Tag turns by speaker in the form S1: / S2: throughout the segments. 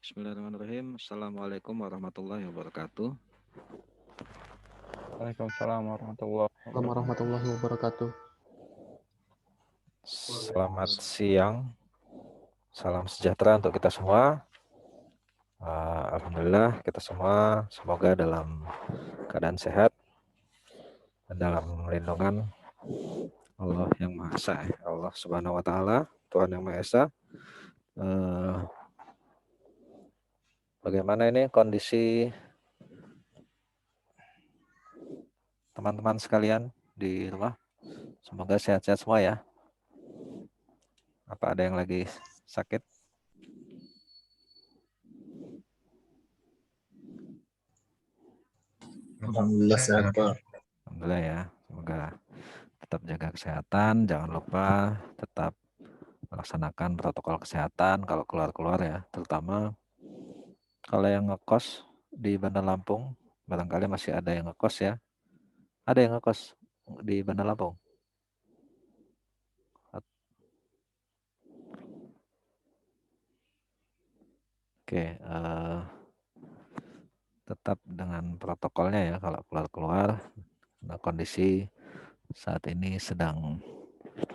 S1: Bismillahirrahmanirrahim. Assalamualaikum warahmatullahi wabarakatuh.
S2: Waalaikumsalam warahmatullahi
S3: Assalamualaikum
S2: wabarakatuh.
S3: warahmatullahi wabarakatuh.
S1: Selamat siang. Salam sejahtera untuk kita semua. Alhamdulillah kita semua semoga dalam keadaan sehat dan dalam lindungan Allah yang Maha Esa, Allah Subhanahu wa taala, Tuhan yang Maha Esa. Bagaimana ini kondisi teman-teman sekalian di rumah? Semoga sehat-sehat semua ya. Apa ada yang lagi sakit?
S3: Alhamdulillah sehat Pak.
S1: Alhamdulillah ya. Semoga tetap jaga kesehatan, jangan lupa tetap melaksanakan protokol kesehatan kalau keluar-keluar ya, terutama kalau yang ngekos di Bandar Lampung, barangkali masih ada yang ngekos ya. Ada yang ngekos di Bandar Lampung? Oke, tetap dengan protokolnya ya kalau keluar-keluar. Nah, kondisi saat ini sedang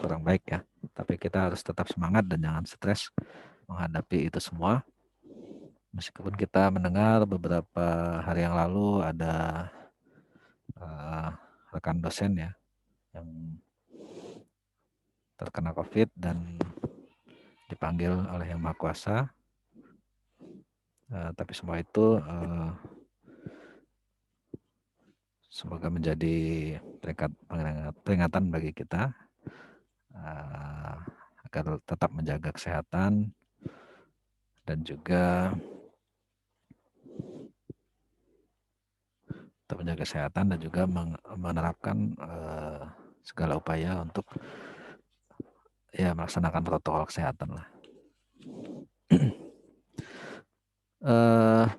S1: kurang baik ya, tapi kita harus tetap semangat dan jangan stres menghadapi itu semua. Meskipun kita mendengar beberapa hari yang lalu ada rekan dosen ya yang terkena COVID dan dipanggil oleh Yang Maha Kuasa. Tapi semua itu semoga menjadi peringatan bagi kita agar tetap menjaga kesehatan dan juga menerapkan segala upaya untuk ya melaksanakan protokol kesehatan lah.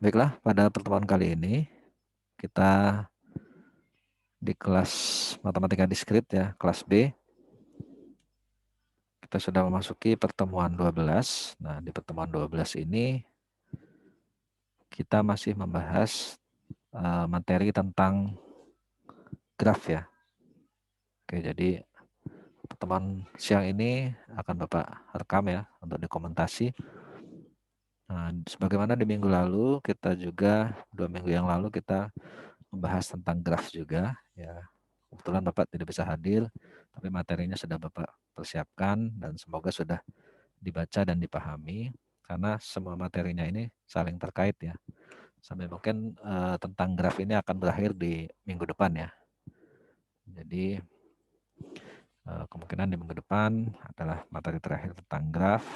S1: Baiklah, pada pertemuan kali ini kita di kelas matematika diskrit ya, kelas B. Kita sudah memasuki pertemuan 12. Nah, di pertemuan 12 ini kita masih membahas materi tentang graf ya. Oke, jadi pertemuan siang ini akan Bapak rekam ya untuk dokumentasi. Nah, sebagaimana di minggu lalu, kita juga 2 minggu yang lalu kita membahas tentang graf juga ya. Kebetulan Bapak tidak bisa hadir, tapi materinya sudah Bapak persiapkan dan semoga sudah dibaca dan dipahami karena semua materinya ini saling terkait ya. Sampai mungkin tentang graf ini akan berakhir di minggu depan ya. Jadi kemungkinan di minggu depan adalah materi terakhir tentang graf.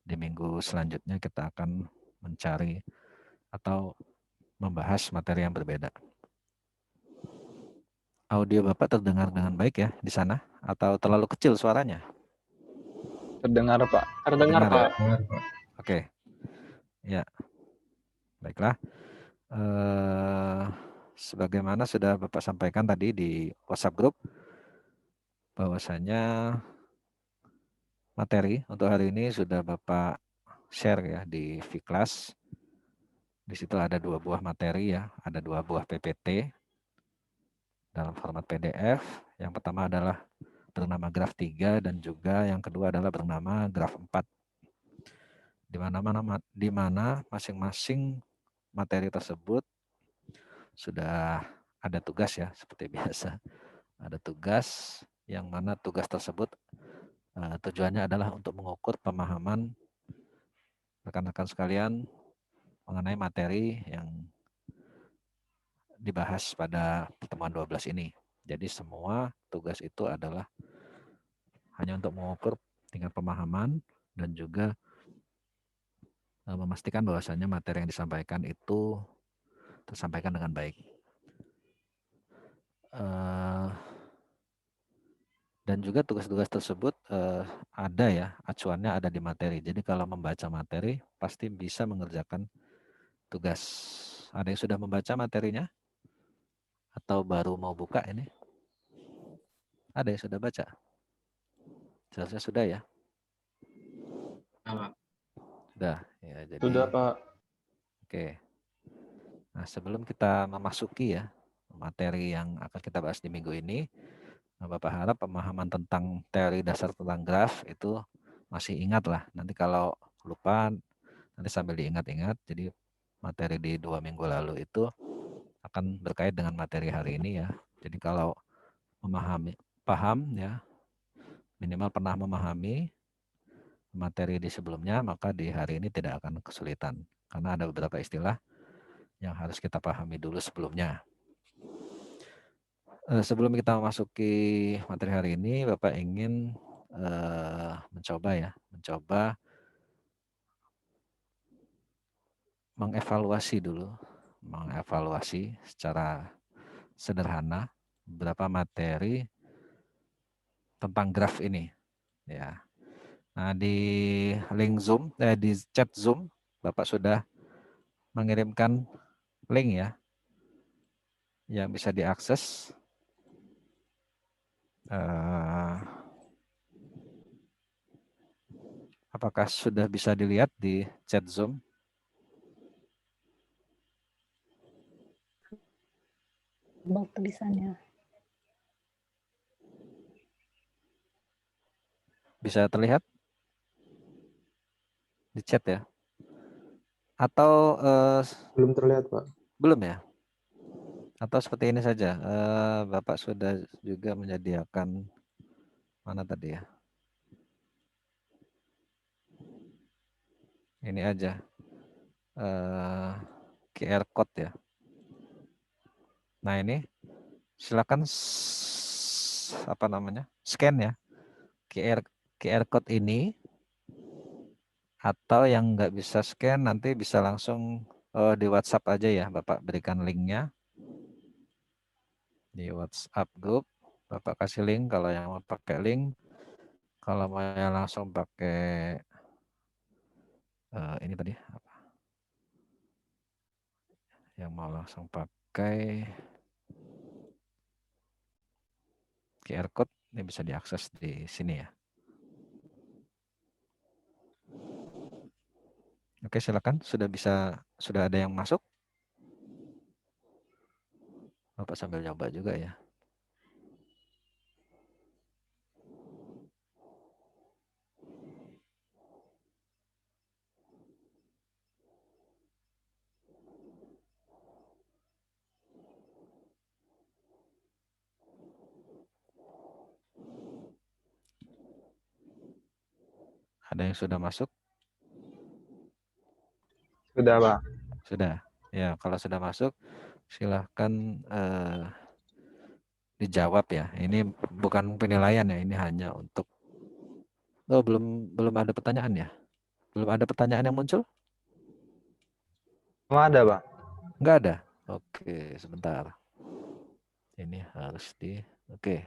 S1: Di minggu selanjutnya kita akan mencari atau membahas materi yang berbeda. Audio Bapak terdengar dengan baik ya di sana atau terlalu kecil suaranya?
S2: Terdengar Pak.
S3: Terdengar Pak.
S1: Oke. Ya. Baiklah. Sebagaimana sudah Bapak sampaikan tadi di WhatsApp group bahwasanya materi untuk hari ini sudah Bapak share ya di Vclass. Di situ ada 2 buah materi ya, ada 2 buah PPT dalam format PDF. Yang pertama adalah bernama graf 3 dan juga yang kedua adalah bernama graf 4. Di mana masing-masing materi tersebut sudah ada tugas ya, seperti biasa. Ada tugas yang mana tugas tersebut tujuannya adalah untuk mengukur pemahaman rekan-rekan sekalian mengenai materi yang dibahas pada pertemuan 12 ini. Jadi semua tugas itu adalah hanya untuk mengukur tingkat pemahaman dan juga memastikan bahwasannya materi yang disampaikan itu tersampaikan dengan baik. Dan juga tugas-tugas tersebut ada ya, acuannya ada di materi. Jadi kalau membaca materi pasti bisa mengerjakan tugas. Ada yang sudah membaca materinya? Atau baru mau buka ini? Ada yang sudah baca? Seharusnya sudah ya?
S3: Pak.
S1: Sudah. Ya, jadi
S3: Sudah Pak.
S1: Oke. Nah, sebelum kita memasuki ya materi yang akan kita bahas di minggu ini, Bapak harap pemahaman tentang teori dasar tentang graf itu masih ingat lah. Nanti kalau lupa, nanti sambil diingat-ingat. Jadi materi di 2 minggu lalu itu akan berkait dengan materi hari ini ya. Jadi kalau paham ya, minimal pernah memahami materi di sebelumnya, maka di hari ini tidak akan kesulitan. Karena ada beberapa istilah yang harus kita pahami dulu sebelumnya. Sebelum kita memasuki materi hari ini, Bapak ingin mencoba mengevaluasi secara sederhana beberapa materi tentang graf ini. Ya. Nah, di link Zoom, di chat Zoom, Bapak sudah mengirimkan link ya, yang bisa diakses. Apakah sudah bisa dilihat di chat Zoom?
S4: Tulisannya.
S1: Bisa terlihat di chat ya? Atau
S3: Belum terlihat, Pak.
S1: belum ya? Atau seperti ini saja, Bapak sudah juga menyediakan, mana tadi ya? Ini aja, QR code ya. Nah ini, silakan scan ya, QR code ini, atau yang nggak bisa scan nanti bisa langsung di WhatsApp aja ya, Bapak berikan linknya di WhatsApp group. Bapak kasih link kalau yang mau pakai link, kalau mau yang langsung pakai ini tadi apa? Yang mau langsung pakai QR code ini bisa diakses di sini ya. Oke, silakan. Sudah ada yang masuk? Bapak sambil nyoba juga ya. Ada yang sudah masuk?
S2: Sudah, Pak.
S1: Sudah. Ya, kalau sudah masuk, silahkan dijawab ya. Ini bukan penilaian ya, ini hanya untuk. Oh, belum ada pertanyaan ya? Belum ada pertanyaan yang muncul?
S2: Semua ada, Pak.
S1: Enggak ada. Oke, sebentar. Ini harus oke.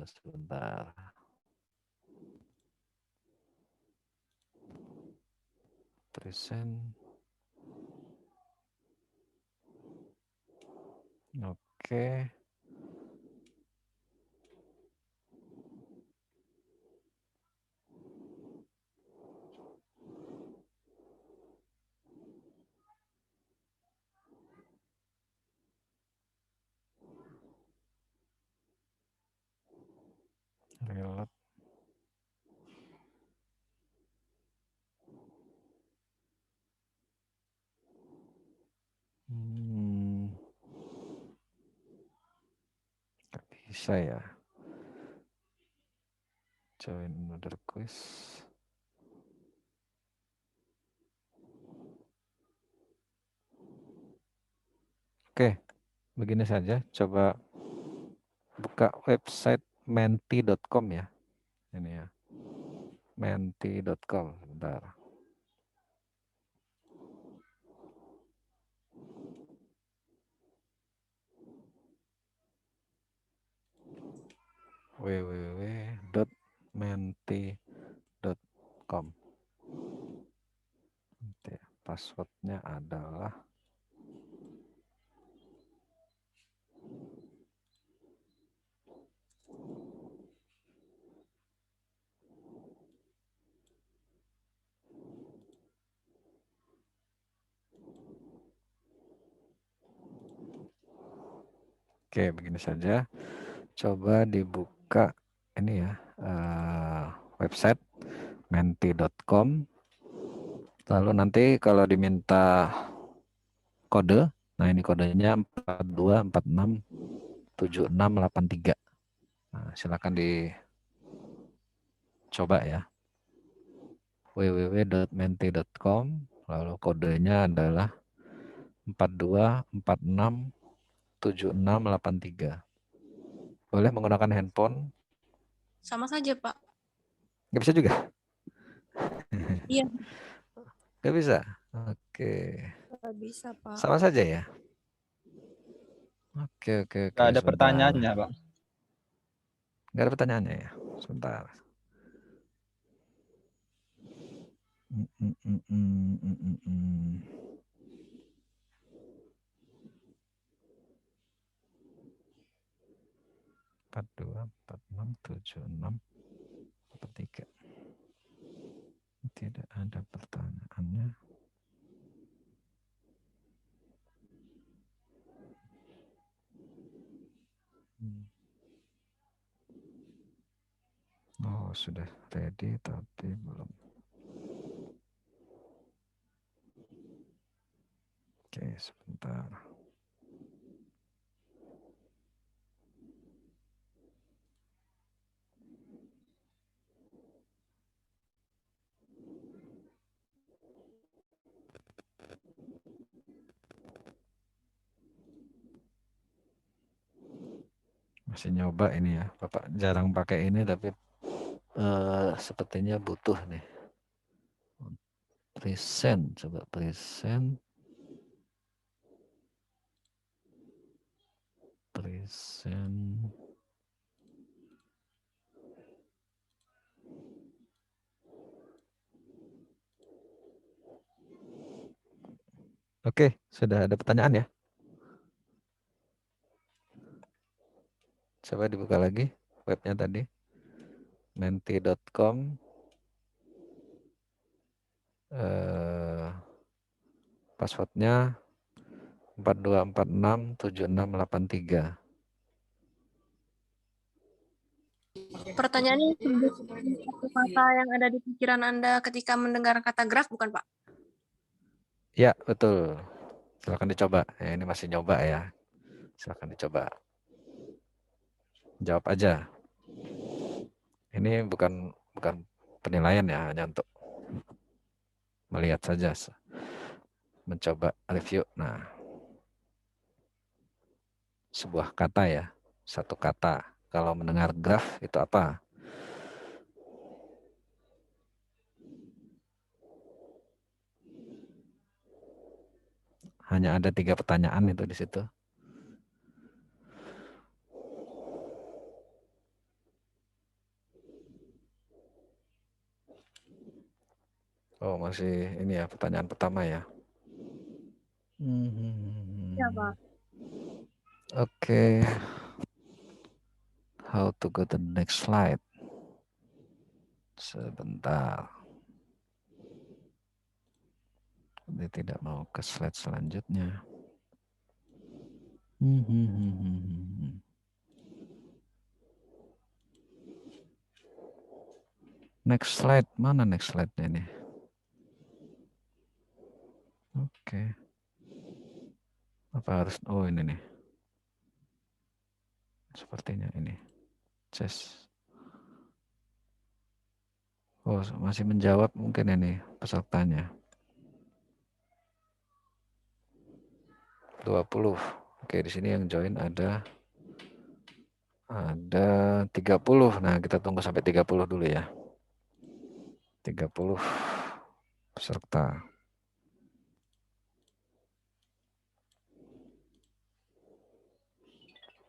S1: Sebentar. Present. Oke. Reload. Nggak bisa ya. Join another quiz. Oke, begini saja. Coba buka website menti.com ya. Ini ya. Menti.com. Bentar. www.menti.com. Passwordnya adalah Oke, begini saja. Coba dibuka ini ya, website menti.com. Lalu nanti kalau diminta kode, nah ini kodenya 42467683. Nah, silakan dicoba ya. www.menti.com, lalu kodenya adalah 42467683. Boleh menggunakan handphone?
S4: Sama saja, Pak.
S1: Nggak bisa juga?
S4: Iya,
S1: Nggak bisa? Oke.
S4: nggak bisa, Pak.
S1: Sama saja ya? Oke,
S2: Nggak ada
S1: sebentar.
S2: pertanyaannya, Pak.
S1: Nggak ada pertanyaannya ya? Sebentar. 42467683. Tidak ada pertanyaannya. Oh, sudah ready tapi belum. Oke, sebentar. Masih nyoba ini ya. Bapak jarang pakai ini tapi sepertinya butuh nih. Present, coba present. Present. Oke, sudah ada pertanyaan ya? Coba dibuka lagi webnya tadi. menti.com. Passwordnya 42467683.
S4: Pertanyaannya satu kata yang ada di pikiran Anda ketika mendengar kata graf, bukan, Pak?
S1: Ya, betul. Silakan dicoba. Ya, ini masih nyoba ya. Silakan dicoba. Jawab aja. Ini bukan penilaian ya, hanya untuk melihat saja, mencoba review. Nah, sebuah kata ya, satu kata. Kalau mendengar graf itu apa? Hanya ada 3 pertanyaan itu di situ. Oh, masih ini ya, pertanyaan pertama ya.
S4: Ya, Pak.
S1: Oke. How to go to the next slide? Sebentar. Dia tidak mau ke slide selanjutnya. Next slide, mana next slide-nya ini? Oke. Apa harus, oh ini nih. Sepertinya ini. Chess. Oh, masih menjawab mungkin ini pesertanya. 20. Oke, di sini yang join ada 30. Nah, kita tunggu sampai 30 dulu ya. 30 peserta.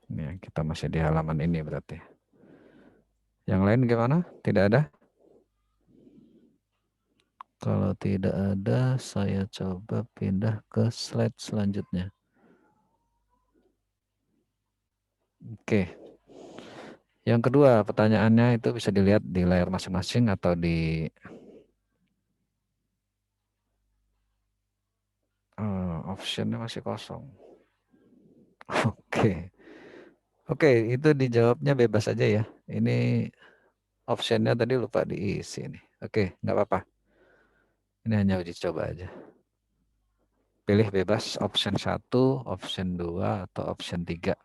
S1: Ini kita masih di halaman ini berarti. Yang lain gimana? Tidak ada? Kalau tidak ada, saya coba pindah ke slide selanjutnya. Oke. Yang kedua, pertanyaannya itu bisa dilihat di layar masing-masing atau di optionnya masih kosong. Oke. Oke, itu dijawabnya bebas aja ya. Ini optionnya tadi lupa diisi nih. Oke, nggak apa-apa. Ini hanya uji coba aja. Pilih bebas option 1, option 2, atau option 3.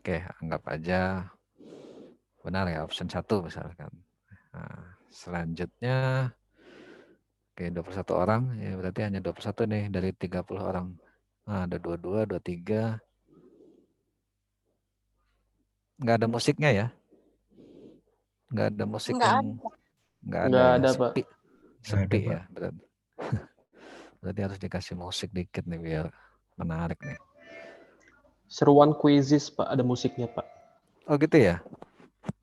S1: Oke, anggap aja benar ya option 1 misalkan. Nah, selanjutnya, oke 21 orang, ya berarti hanya 21 nih dari 30 orang. Nah, ada 22, 23. Nggak ada musiknya ya? Nggak ada musik
S4: Nggak
S1: yang
S4: ada.
S1: nggak ada
S3: Nggak
S1: ya,
S3: ada, Pak.
S1: sepi.
S5: Nggak ada,
S1: Sepi
S5: Pak.
S1: ya, berarti harus dikasih musik dikit nih biar menarik nih.
S3: Seruan quizzes, Pak. Ada musiknya, Pak.
S1: Oh gitu ya?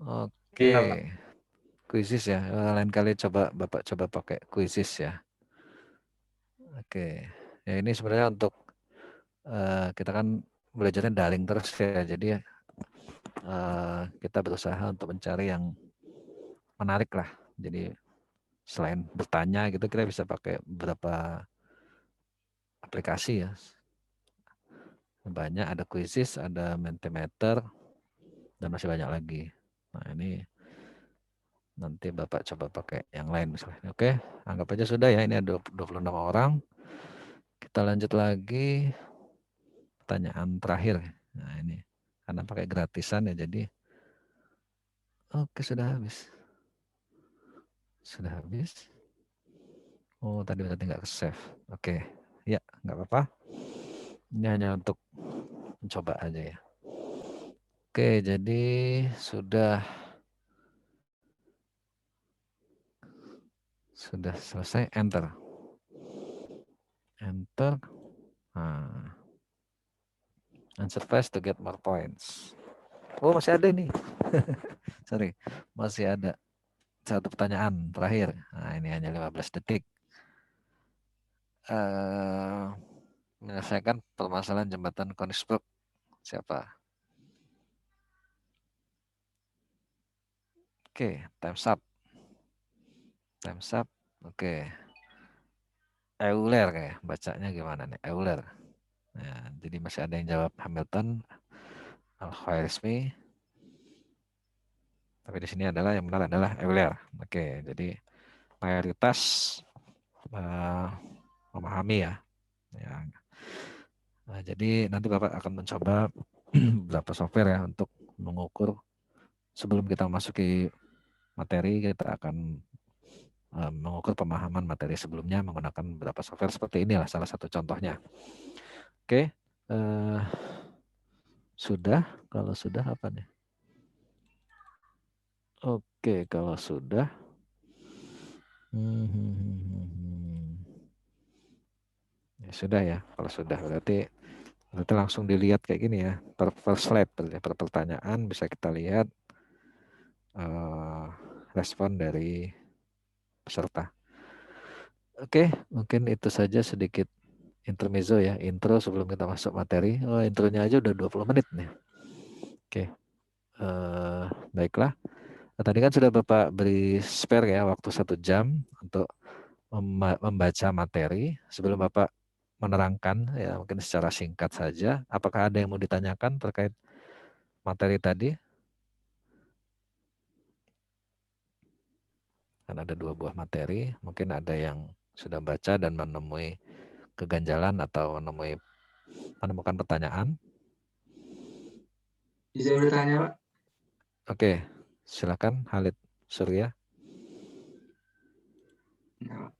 S1: Oke.
S3: Iya, Pak.
S1: Quizzes ya. Lain kali Bapak coba pakai quizzes ya. Oke. Ya ini sebenarnya untuk kita kan belajarnya daring terus ya. Jadi kita berusaha untuk mencari yang menarik lah. Jadi selain bertanya gitu kita bisa pakai beberapa aplikasi ya. Banyak, ada quizzes, ada Mentimeter, dan masih banyak lagi. Nah ini nanti Bapak coba pakai yang lain misalnya. Oke, anggap aja sudah ya, ini ada 26 orang. Kita lanjut lagi, pertanyaan terakhir. Nah ini, karena pakai gratisan ya, jadi oke sudah habis. Sudah habis. Oh tadi berarti nggak ke save. Oke, ya nggak apa-apa. Ini hanya untuk mencoba aja ya. Oke, jadi sudah selesai, enter. Enter. Nah, answer fast to get more points. Oh masih ada nih. Sorry, masih ada satu pertanyaan terakhir. Nah ini hanya 15 detik. Menyelesaikan permasalahan jembatan Koningsbrug. Siapa? Oke, time's up. Time's up. Oke. Euler kayak bacanya gimana nih? Euler. Nah, jadi masih ada yang jawab Hamilton, Al-Khwarizmi. Tapi di sini adalah yang benar adalah Euler. Oke, jadi mayoritas memahami ya. Nah, jadi nanti Bapak akan mencoba beberapa software ya untuk mengukur sebelum kita masuki materi, kita akan mengukur pemahaman materi sebelumnya menggunakan beberapa software seperti inilah salah satu contohnya. Oke, sudah. Kalau sudah apa nih? Oke, kalau sudah. Ya sudah ya, kalau sudah berarti langsung dilihat kayak gini ya, per slide, per pertanyaan bisa kita lihat respon dari peserta. Oke, mungkin itu saja sedikit intermezzo ya, intro sebelum kita masuk materi. Oh, intronya aja udah 20 menit nih. Oke, baiklah. Nah, tadi kan sudah Bapak beri spare ya, waktu 1 jam untuk membaca materi. Sebelum Bapak menerangkan ya, mungkin secara singkat saja, apakah ada yang mau ditanyakan terkait materi tadi? Kan ada 2 buah materi, mungkin ada yang sudah baca dan menemui keganjalan atau menemukan pertanyaan.
S6: Bisa bertanya, Pak?
S1: Oke, silakan Halid Surya.
S6: Enggak, Pak.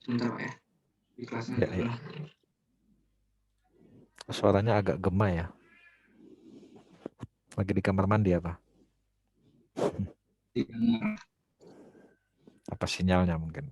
S6: Sebentar, Pak ya. Di kelasnya
S1: Ya, ya. Suaranya agak gema ya. Lagi di kamar mandi apa?
S6: di kamar.
S1: Apa sinyalnya mungkin?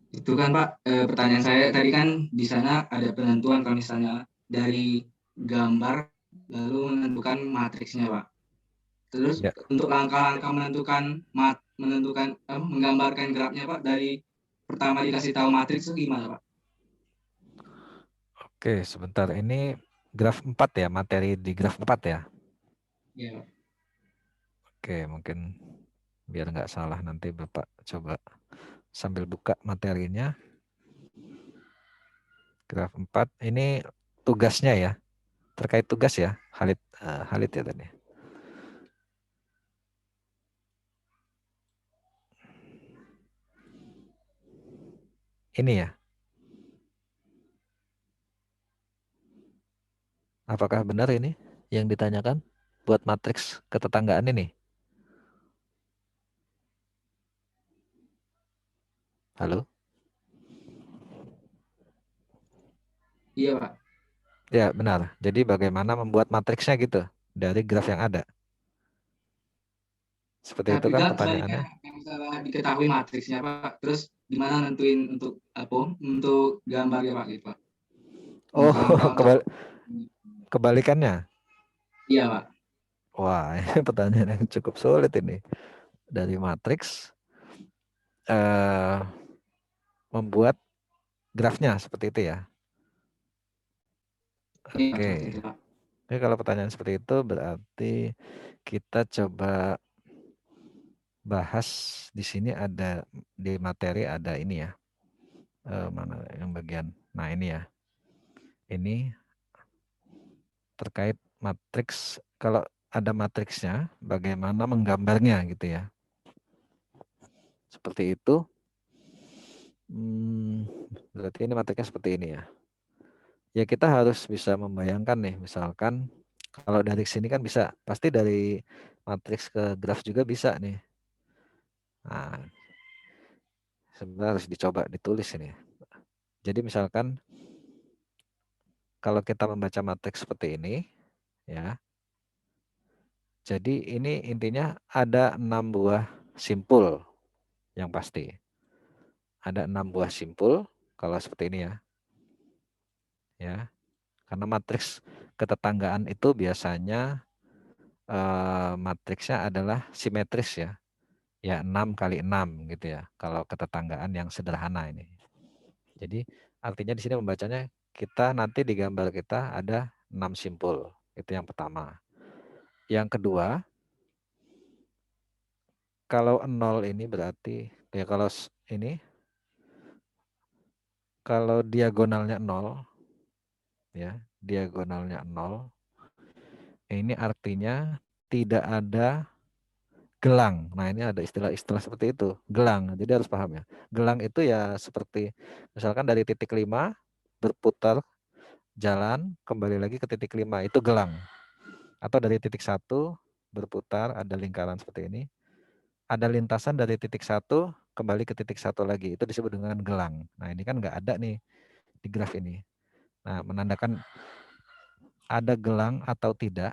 S6: Itu kan Pak, pertanyaan saya tadi kan di sana ada penentuan kalau misalnya dari gambar lalu menentukan matriksnya Pak. Terus
S1: Ya.
S6: untuk langkah-langkah menentukan menentukan menggambarkan grafnya Pak dari pertama dikasih tahu matriks itu gimana Pak?
S1: Oke, sebentar. Ini graf 4 ya, materi di graf 4 ya.
S6: Iya Pak.
S1: Oke, mungkin biar nggak salah nanti Bapak coba sambil buka materinya. Graf 4 ini tugasnya ya. Terkait tugas ya, Halid ya tadi. Ini ya. Apakah benar ini yang ditanyakan buat matriks ketetanggaan ini? Halo?
S6: Iya Pak.
S1: Ya, benar. Jadi bagaimana membuat matriksnya gitu dari graf yang ada. Seperti itu
S6: Tapi
S1: kan
S6: kan tadi
S1: pertanyaannya.
S6: kan misalnya diketahui matriksnya Pak, terus gimana nentuin untuk untuk gambar ya Pak gitu Pak?
S1: Oh,
S6: Untuk angka untuk
S1: kebalikannya.
S6: iya Pak.
S1: Wah, ini pertanyaan yang cukup sulit ini. Dari matriks membuat grafnya seperti itu ya.
S6: Iya
S1: Oke.
S6: seperti itu Pak.
S1: Jadi kalau pertanyaan seperti itu berarti kita coba bahas di sini ada di materi ada ini ya. Mana yang bagian. Nah, ini ya. Ini terkait matriks, kalau ada matriksnya bagaimana menggambarnya gitu ya. Seperti itu. Berarti ini matriksnya seperti ini ya. Ya kita harus bisa membayangkan nih, misalkan kalau dari sini kan bisa, pasti dari matriks ke graf juga bisa nih. Nah, sebenarnya harus dicoba ditulis ini. Jadi misalkan kalau kita membaca matriks seperti ini, ya. Jadi ini intinya ada 6 buah simpul yang pasti. Ada 6 buah simpul kalau seperti ini ya. Ya. Karena matriks ketetanggaan itu biasanya matriksnya adalah simetris ya. Ya 6 kali 6 gitu ya. Kalau ketetanggaan yang sederhana ini. Jadi artinya di sini membacanya kita nanti di gambar kita ada 6 simpul. Itu yang pertama. Yang kedua, kalau 0 ini berarti ya kalau diagonalnya 0 ya, diagonalnya 0 ini artinya tidak ada gelang. Nah, ini ada istilah-istilah seperti itu, gelang. Jadi harus paham ya. Gelang itu ya seperti misalkan dari titik 5 berputar jalan kembali lagi ke titik 5 itu gelang. Atau dari titik 1 berputar ada lingkaran seperti ini. Ada lintasan dari titik 1 kembali ke titik 1 lagi. Itu disebut dengan gelang. Nah, ini kan nggak ada nih di graf ini. Nah, menandakan ada gelang atau tidak.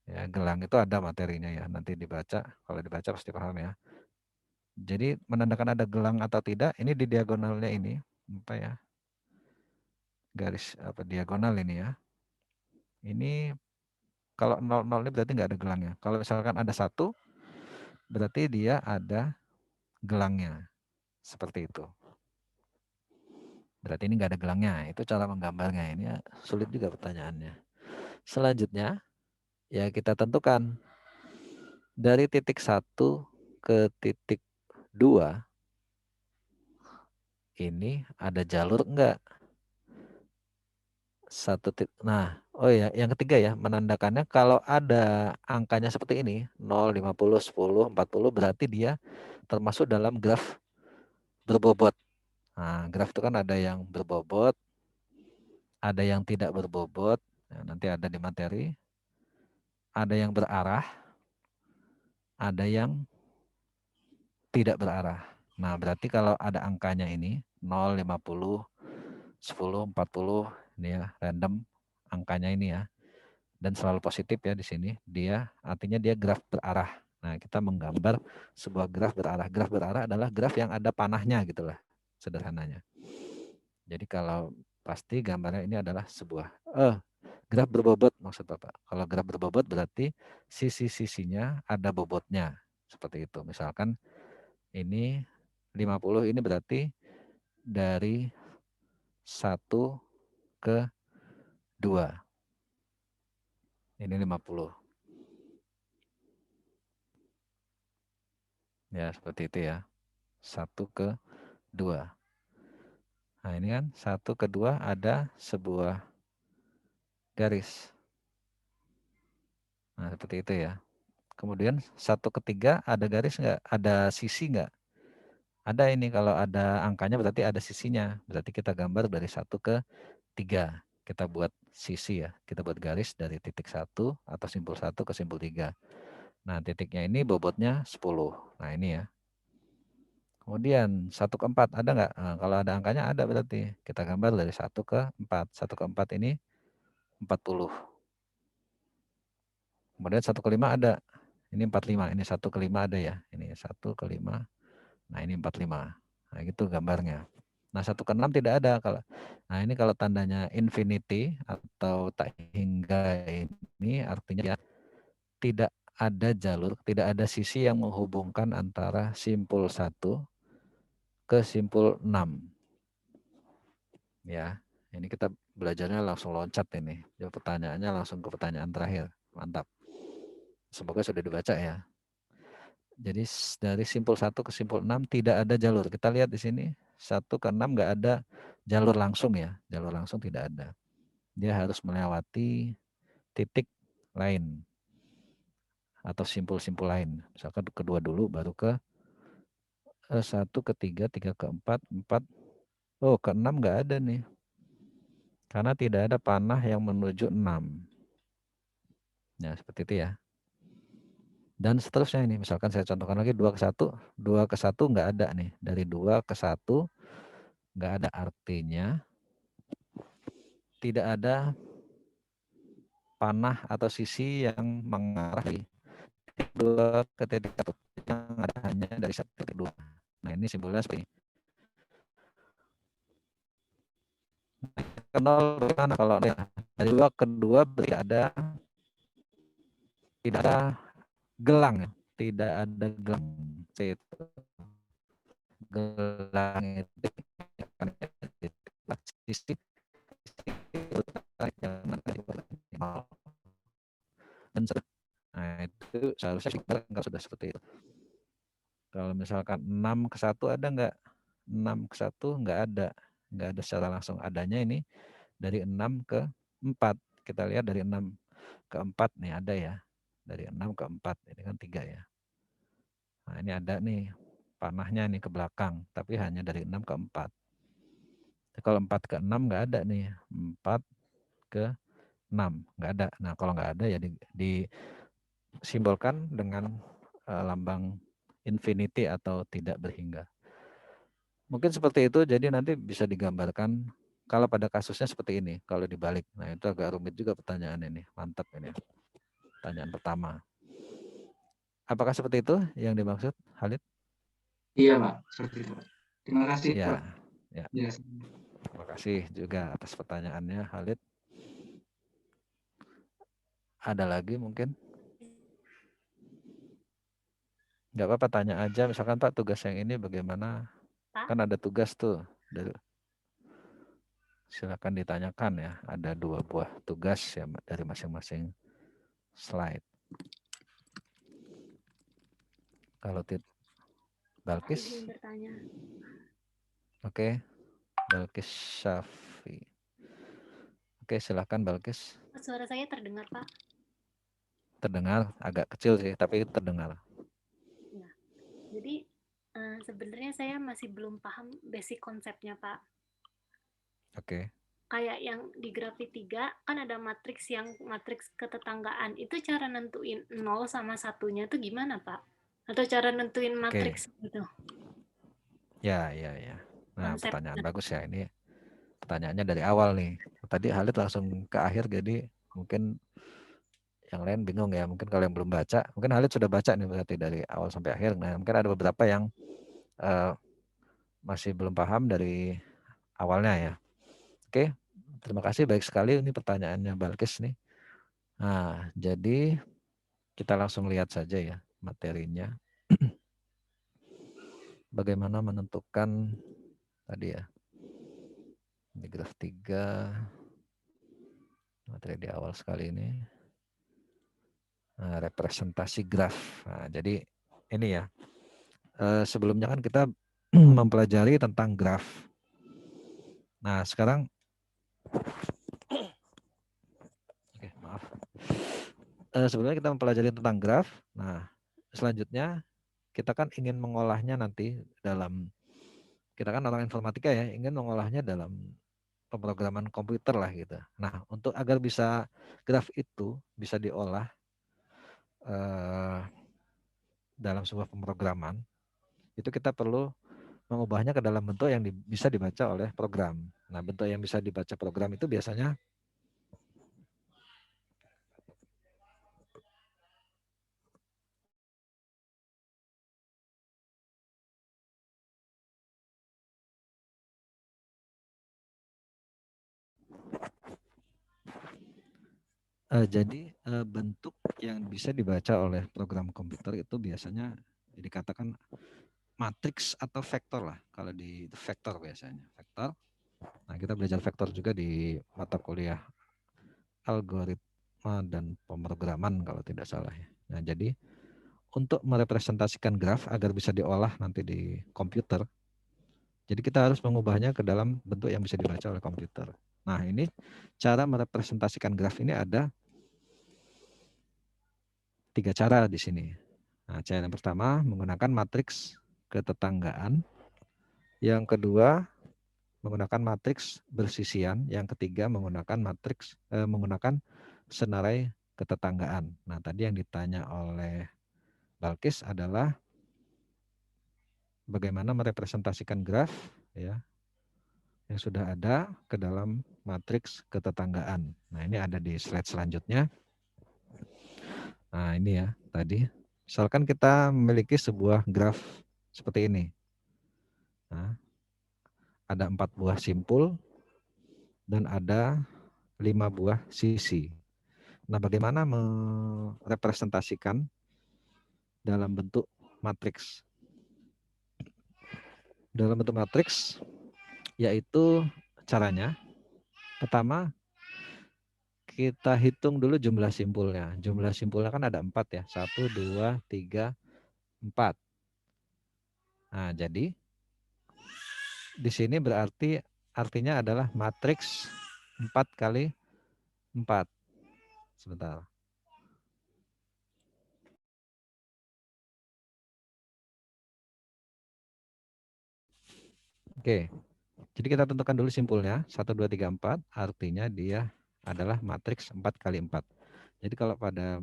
S1: Ya, gelang itu ada materinya ya. Nanti dibaca. Kalau dibaca pasti paham ya. Jadi menandakan ada gelang atau tidak, ini di diagonalnya ini, apa ya? Garis apa diagonal ini ya. Ini kalau 00 ini berarti nggak ada gelangnya. Kalau misalkan ada 1, berarti dia ada gelangnya. Seperti itu. Berarti ini nggak ada gelangnya. Itu cara menggambarnya. Ini sulit juga pertanyaannya. Selanjutnya, ya kita tentukan dari titik 1 ke titik 2 ini ada jalur enggak? Nah, oh ya, yang ketiga ya, menandakannya kalau ada angkanya seperti ini, 0, 50, 10, 40, berarti dia termasuk dalam graf berbobot. Nah, graf itu kan ada yang berbobot, ada yang tidak berbobot, ya, nanti ada di materi, ada yang berarah, ada yang tidak berarah. Nah, berarti kalau ada angkanya ini, 0, 50, 10, 40, ini ya, random angkanya ini ya. Dan selalu positif ya di sini, dia artinya dia graf berarah. Nah, kita menggambar sebuah graf berarah. Graf berarah adalah graf yang ada panahnya gitulah sederhananya. Jadi kalau pasti gambarnya ini adalah sebuah graf berbobot maksud Bapak. Kalau graf berbobot berarti sisi-sisinya ada bobotnya. Seperti itu. Misalkan Ini 50 ini berarti dari 1 ke 2. Ini 50. Ya, seperti itu ya. 1 ke 2. Nah, ini kan 1 ke 2 ada sebuah garis. Nah, seperti itu ya. Kemudian 1 ke 3 ada garis nggak? Ada sisi nggak? Ada ini, kalau ada angkanya berarti ada sisinya. Berarti kita gambar dari 1 ke 3. Kita buat sisi ya. Kita buat garis dari titik 1 atau simpul 1 ke simpul 3. Nah, titiknya ini bobotnya 10. Nah, ini ya. Kemudian 1 ke 4 ada nggak? Nah, kalau ada angkanya ada berarti. Kita gambar dari 1 ke 4. 1 ke 4 ini 40. Kemudian 1 ke 5 ada. Ini 45. Ini 1 ke 5 ada ya. Ini 1 ke 5. Nah, ini 45. Nah, gitu gambarnya. Nah, 1 ke 6 tidak ada. Nah, ini kalau tandanya infinity atau tak hingga, ini artinya ya, tidak ada jalur, tidak ada sisi yang menghubungkan antara simpul 1 ke simpul 6. Ya, ini kita belajarnya langsung loncat ini. Jadi pertanyaannya langsung ke pertanyaan terakhir. Mantap. Semoga sudah dibaca ya. Jadi dari simpul 1 ke simpul 6 tidak ada jalur. Kita lihat di sini 1 ke 6 nggak ada jalur langsung ya. Jalur langsung tidak ada. Dia harus melewati titik lain atau simpul-simpul lain. Misalkan kedua dulu baru ke 1 ke 3, 3 ke 4, 4. Oh, ke 6 nggak ada nih. Karena tidak ada panah yang menuju 6. Nah, seperti itu ya. Dan seterusnya ini, misalkan saya contohkan lagi 2 ke 1. 2 ke 1 nggak ada nih. Dari 2 ke 1 nggak ada, artinya tidak ada panah atau sisi yang mengarah dari 2 ke titik 1. Yang ada hanya dari 1 ke 2. Nah, ini simbolnya seperti ini. Ke 0 bagaimana kalau dari 2 ke 2 tidak ada gelang ya. Tidak ada gelang. Gelang itu sisi nah, itu seharusnya kalau sudah seperti itu. Kalau misalkan 6 ke 1 ada nggak? 6 ke 1 nggak ada. Nggak ada secara langsung. Adanya ini dari 6 ke 4. Kita lihat dari 6 ke 4 nih ada ya. Dari 6 ke 4. Ini kan 3 ya. Nah, ini ada nih panahnya nih ke belakang. Tapi hanya dari 6 ke 4. Kalau 4 ke 6 nggak ada nih. 4 ke 6 nggak ada. Nah, kalau nggak ada ya disimbolkan dengan lambang infinity atau tidak berhingga. Mungkin seperti itu, jadi nanti bisa digambarkan kalau pada kasusnya seperti ini, kalau dibalik. Nah, itu agak rumit juga pertanyaan ini. Mantap ini. Pertanyaan pertama. Apakah seperti itu yang dimaksud, Khalid?
S6: Iya, Pak. Seperti itu. Terima kasih,
S1: Ya,
S6: Pak.
S1: ya.
S6: Yes.
S1: Terima kasih juga atas pertanyaannya, Khalid. Ada lagi mungkin? Nggak apa-apa, tanya aja. Misalkan Pak, tugas yang ini bagaimana?
S4: Pak?
S1: Kan ada tugas tuh. Silakan ditanyakan ya. Ada 2 buah tugas ya dari masing-masing slide. Kalau Balkis?
S4: Bertanya.
S1: Oke. Balkis Syafi. Oke, silakan Balkis.
S4: Suara saya terdengar, Pak?
S1: Terdengar, agak kecil sih, tapi terdengar.
S4: Ya. Jadi sebenarnya saya masih belum paham basic konsepnya, Pak.
S1: Oke.
S4: Kayak yang di grafik 3 kan ada matriks ketetanggaan. Itu cara nentuin 0 sama 1-nya tuh gimana, Pak? Atau cara nentuin matriks gitu?
S1: Ya. Nah,
S4: Konsep.
S1: pertanyaan bagus ya ini. Pertanyaannya dari awal nih. Tadi Khalid langsung ke akhir, jadi mungkin yang lain bingung ya. Mungkin kalau yang belum baca, mungkin Khalid sudah baca nih berarti dari awal sampai akhir. Nah, mungkin ada beberapa yang masih belum paham dari awalnya ya. Oke, terima kasih, baik sekali ini pertanyaannya Balkis nih. Nah, jadi kita langsung lihat saja ya materinya. bagaimana menentukan tadi ya, di graf 3, materi di awal sekali ini, representasi graf. Nah, jadi ini ya, sebelumnya kan kita mempelajari tentang graf. Nah, sekarang, oke, maaf. Sebelumnya kita mempelajari tentang graf. Nah, selanjutnya kita kan ingin mengolahnya nanti dalam, kita kan orang informatika ya, ingin mengolahnya dalam pemrograman komputer lah gitu. Nah, untuk agar bisa graf itu bisa diolah dalam sebuah pemrograman, itu kita perlu mengubahnya ke dalam bentuk yang bisa dibaca oleh program. Nah, bentuk yang bisa dibaca program itu biasanya jadi bentuk yang bisa dibaca oleh program komputer itu biasanya dikatakan matriks atau vektor lah. Kalau di vektor biasanya vektor. Nah, kita belajar vektor juga di mata kuliah algoritma dan pemrograman kalau tidak salah ya. Nah, jadi untuk merepresentasikan graf agar bisa diolah nanti di komputer, jadi kita harus mengubahnya ke dalam bentuk yang bisa dibaca oleh komputer. Nah, ini cara merepresentasikan graf ini ada 3 cara di sini. Nah, cara yang pertama menggunakan matriks ketetanggaan. Yang kedua menggunakan matriks bersisian. Yang ketiga menggunakan menggunakan senarai ketetanggaan. Nah, tadi yang ditanya oleh Balkis adalah bagaimana merepresentasikan graf ya yang sudah ada ke dalam matriks ketetanggaan. Nah, ini ada di slide selanjutnya. Nah, ini ya tadi. Misalkan kita memiliki sebuah graf seperti ini. Nah, ada 4 buah simpul dan ada 5 buah sisi. Nah, bagaimana merepresentasikan dalam bentuk matriks? Dalam bentuk matriks, yaitu caranya, pertama kita hitung dulu jumlah simpulnya. Jumlah simpulnya kan ada 4 ya, 1, 2, 3, 4. Nah, jadi di sini berarti artinya adalah matriks 4 kali 4. Sebentar. Oke, jadi kita tentukan dulu simpulnya. 1, 2, 3, 4. Artinya dia adalah matriks 4 kali 4. Jadi kalau pada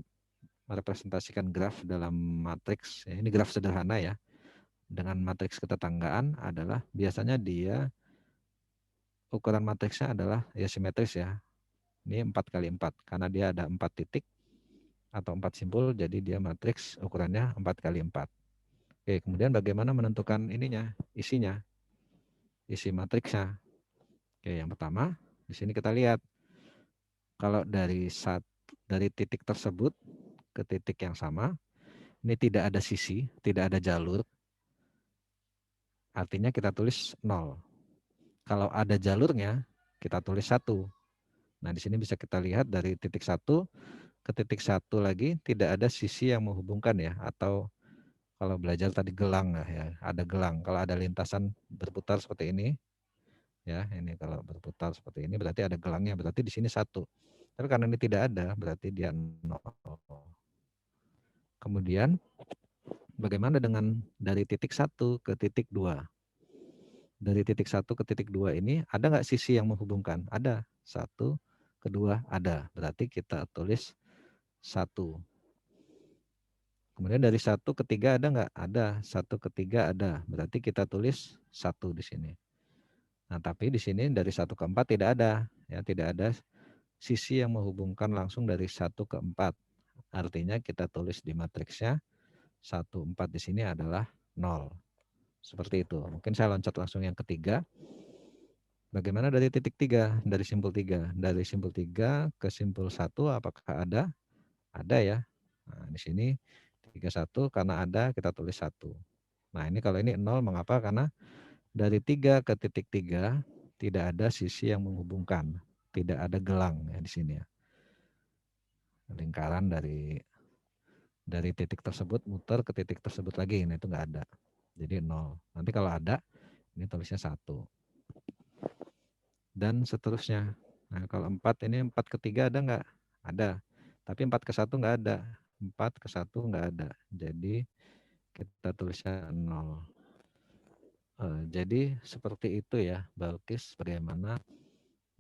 S1: merepresentasikan graf dalam matriks, ya ini graf sederhana ya, dengan matriks ketetanggaan adalah biasanya dia ukuran matriksnya adalah ya simetris ya. Ini 4 kali 4 karena dia ada 4 titik atau 4 simpul, jadi dia matriks ukurannya 4 kali 4. Oke, kemudian bagaimana menentukan ininya, isinya, isi matriksnya. Oke, yang pertama di sini kita lihat kalau dari titik tersebut ke titik yang sama, ini tidak ada sisi, tidak ada jalur, artinya kita tulis 0. Kalau ada jalurnya, kita tulis 1. Nah, di sini bisa kita lihat dari titik 1 ke titik 1 lagi tidak ada sisi yang menghubungkan ya, atau kalau belajar tadi gelang ya, ada gelang. Kalau ada lintasan berputar seperti ini, ya ini kalau berputar seperti ini berarti ada gelangnya, berarti di sini 1. Tapi karena ini tidak ada, berarti dia 0. Kemudian bagaimana dengan dari titik 1 ke titik 2? Dari titik 1 ke titik 2 ini ada nggak sisi yang menghubungkan? Ada. 1, kedua ada. Berarti kita tulis 1. Kemudian dari 1 ke 3 ada nggak? Ada. 1 ke 3 ada. Berarti kita tulis 1 di sini. Nah, tapi di sini dari 1 ke 4 tidak ada. Ya, tidak ada sisi yang menghubungkan langsung dari 1 ke 4. Artinya kita tulis di matriksnya 1, 4 di sini adalah 0. Seperti itu. Mungkin saya loncat langsung yang ketiga. Bagaimana dari titik 3? Dari simpul 3. Dari simpul 3 ke simpul 1 apakah ada? Ada ya. Nah, di sini 31 karena ada kita tulis 1. Nah ini kalau ini 0 mengapa? Karena dari 3 ke titik 3 tidak ada sisi yang menghubungkan. Tidak ada gelang ya di sini ya. Lingkaran dari titik tersebut muter ke titik tersebut lagi. Nah itu nggak ada. Jadi 0. Nanti kalau ada, ini tulisnya 1. Dan seterusnya. Nah kalau 4 ini 4 ke 3 ada nggak? Ada. Tapi 4 ke 1 nggak ada. 4 ke 1 nggak ada. Jadi kita tulisnya 0. Jadi seperti itu ya, Balkis, bagaimana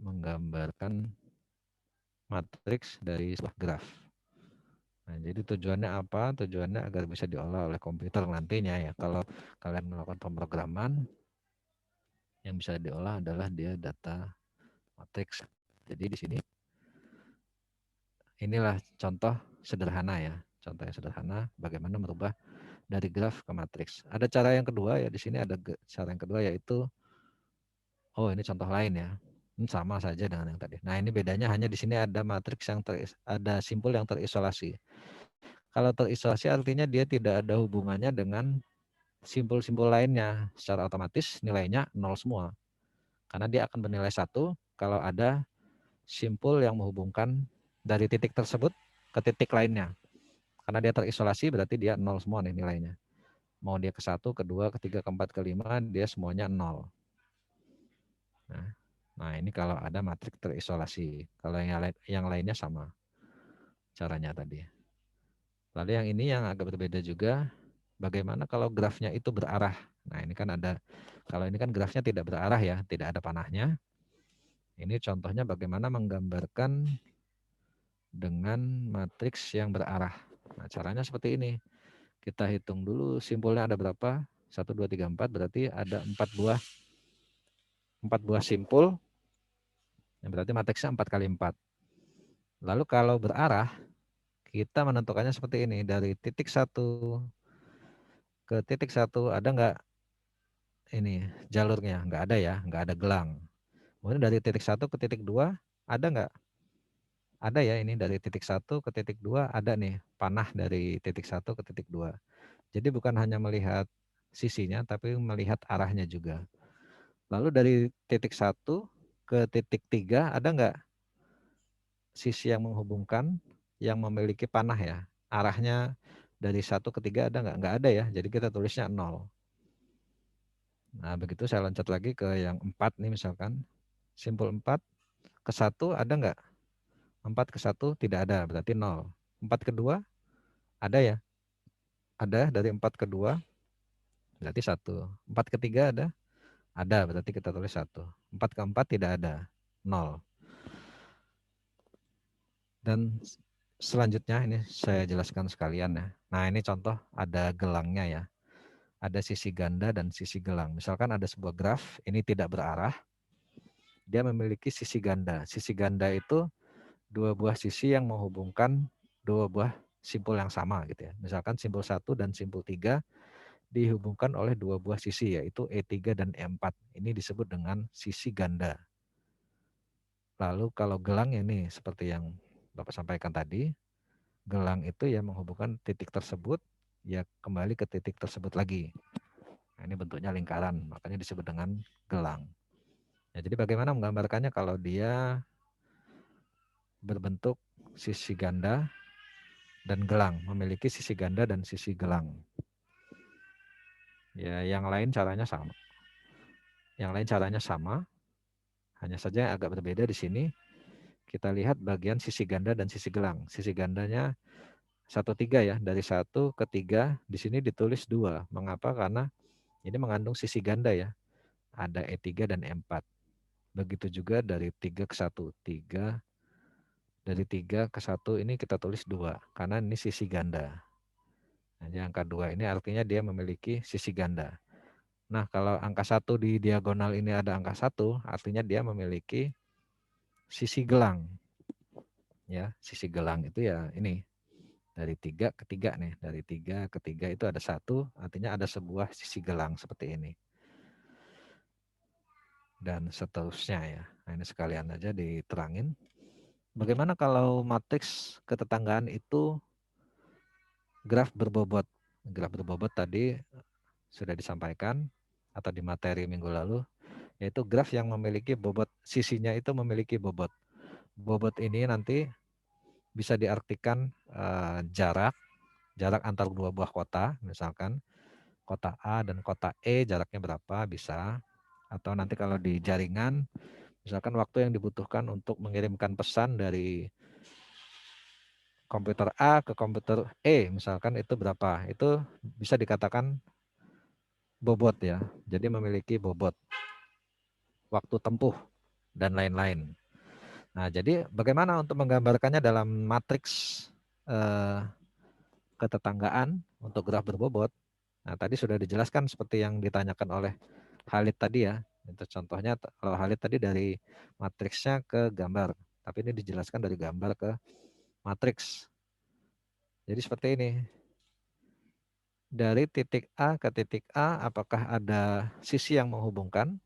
S1: menggambarkan matriks dari sebuah graf. Nah, jadi tujuannya apa? Tujuannya agar bisa diolah oleh komputer nantinya ya. Kalau kalian melakukan pemrograman, yang bisa diolah adalah dia data matriks. Jadi di sini inilah contoh sederhana ya. Contoh yang sederhana bagaimana merubah dari graf ke matriks. Ada cara yang kedua ya, di sini ada cara yang kedua yaitu, oh ini contoh lain ya. Ini sama saja dengan yang tadi. Nah ini bedanya hanya di sini ada matriks yang ada simpul yang terisolasi. Kalau terisolasi artinya dia tidak ada hubungannya dengan simpul-simpul lainnya. Secara otomatis nilainya 0 semua. Karena dia akan bernilai 1 kalau ada simpul yang menghubungkan dari titik tersebut ke titik lainnya. Karena dia terisolasi berarti dia 0 semua nih nilainya. Mau dia ke 1, ke 2, ke 3, ke 4, ke 5, dia semuanya 0. Nah ini kalau ada matriks terisolasi. Kalau yang lainnya sama caranya tadi. Lalu yang ini yang agak berbeda juga, bagaimana kalau grafnya itu berarah. Nah ini kan ada, kalau ini kan grafnya tidak berarah ya, tidak ada panahnya. Ini contohnya bagaimana menggambarkan dengan matriks yang berarah. Nah caranya seperti ini. Kita hitung dulu simpulnya ada berapa. 1, 2, 3, 4 berarti ada 4 buah simpul. Yang berarti matriksnya 4 kali 4. Lalu kalau berarah, kita menentukannya seperti ini. Dari titik 1 ke titik 1 ada nggak ini jalurnya? Nggak ada ya, nggak ada gelang. Kemudian dari titik 1 ke titik 2 ada nggak? Ada ya, ini dari titik 1 ke titik 2 ada nih panah dari titik 1 ke titik 2. Jadi bukan hanya melihat sisinya tapi melihat arahnya juga. Lalu dari titik 1 ke titik 3 ada nggak sisi yang menghubungkan yang memiliki panah ya? Arahnya dari 1 ke 3 ada nggak? Nggak ada ya, jadi kita tulisnya 0. Nah begitu saya loncat lagi ke yang 4 nih misalkan. Simpul 4 ke 1 ada nggak? 4 ke 1 tidak ada, berarti 0. 4 ke 2 ada ya? Ada, dari 4 ke 2 berarti 1. 4 ke 3 ada? Ada, berarti kita tulis 1. 4 ke 4 tidak ada, 0. Dan selanjutnya ini saya jelaskan sekalian ya. Nah ini contoh ada gelangnya ya. Ada sisi ganda dan sisi gelang. Misalkan ada sebuah graf, ini tidak berarah. Dia memiliki sisi ganda. Sisi ganda itu dua buah sisi yang menghubungkan dua buah simpul yang sama gitu ya. Misalkan simpul 1 dan simpul 3 dihubungkan oleh dua buah sisi yaitu E3 dan E4. Ini disebut dengan sisi ganda. Lalu kalau gelang ini seperti yang Bapak sampaikan tadi, gelang itu ya menghubungkan titik tersebut ya kembali ke titik tersebut lagi. Nah, ini bentuknya lingkaran, makanya disebut dengan gelang. Ya, jadi bagaimana menggambarkannya kalau dia berbentuk sisi ganda dan gelang, memiliki sisi ganda dan sisi gelang. Ya, yang lain caranya sama. Yang lain caranya sama, hanya saja yang agak berbeda di sini. Kita lihat bagian sisi ganda dan sisi gelang. Sisi gandanya 1,3 ya, dari 1 ke 3 di sini ditulis 2. Mengapa? Karena ini mengandung sisi ganda ya. Ada E3 dan E4. Begitu juga dari 3 ke 1. 3 dari 3 ke 1 ini kita tulis 2 karena ini sisi ganda. Nah, yang angka 2 ini artinya dia memiliki sisi ganda. Nah, kalau angka 1 di diagonal ini ada angka 1, artinya dia memiliki sisi gelang. Ya, sisi gelang itu ya ini. Dari 3 ke 3 nih. Dari 3 ke 3 itu ada 1, artinya ada sebuah sisi gelang seperti ini. Dan seterusnya ya. Nah, ini sekalian aja diterangin. Bagaimana kalau matriks ketetanggaan itu graf berbobot? Graf berbobot tadi sudah disampaikan atau di materi minggu lalu, yaitu graf yang memiliki bobot, sisinya itu memiliki bobot. Bobot ini nanti bisa diartikan jarak antar dua buah kota, misalkan kota A dan kota E jaraknya berapa bisa, atau nanti kalau di jaringan, misalkan waktu yang dibutuhkan untuk mengirimkan pesan dari komputer A ke komputer E, misalkan itu berapa, itu bisa dikatakan bobot ya, jadi memiliki bobot, waktu tempuh, dan lain-lain. Nah, jadi bagaimana untuk menggambarkannya dalam matriks ketetanggaan untuk graf berbobot? Nah, tadi sudah dijelaskan seperti yang ditanyakan oleh Khalid tadi ya. Itu contohnya kalau Khalid tadi dari matriksnya ke gambar, tapi ini dijelaskan dari gambar ke matriks. Jadi seperti ini. Dari titik A ke titik A, apakah ada sisi yang menghubungkan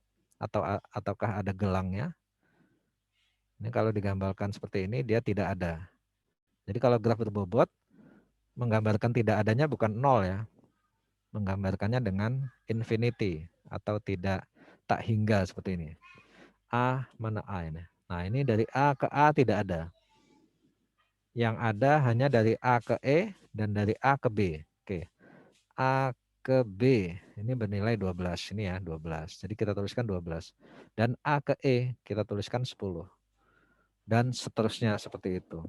S1: ataukah ada gelangnya? Ini kalau digambarkan seperti ini dia tidak ada. Jadi kalau graf berbobot menggambarkan tidak adanya bukan nol ya. Menggambarkannya dengan infinity atau tidak, tak hingga seperti ini. A mana A ini. Nah, ini dari A ke A tidak ada. Yang ada hanya dari A ke E dan dari A ke B. Oke. A ke B ini bernilai 12 ini ya, 12. Jadi kita tuliskan 12. Dan A ke E kita tuliskan 10. Dan seterusnya seperti itu.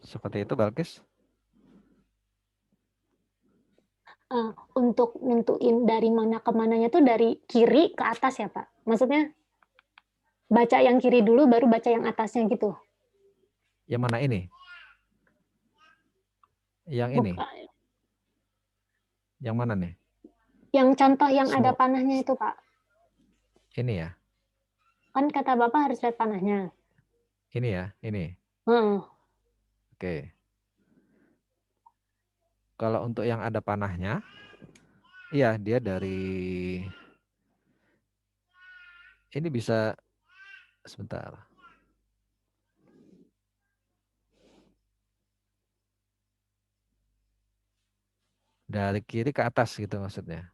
S1: Seperti itu, Balkis.
S4: Untuk nentuin dari mana ke mananya tuh dari kiri ke atas ya Pak? Maksudnya baca yang kiri dulu baru baca yang atasnya gitu?
S1: Yang mana ini? Yang ini? Yang mana nih?
S4: Yang contoh yang ada
S1: Semua.
S4: panahnya itu Pak.
S1: Ini ya?
S4: Kan kata Bapak harus lihat panahnya.
S1: Ini ya? Ini? Oke. Kalau untuk yang ada panahnya, iya dia dari, ini bisa, sebentar. Dari kiri ke atas gitu maksudnya.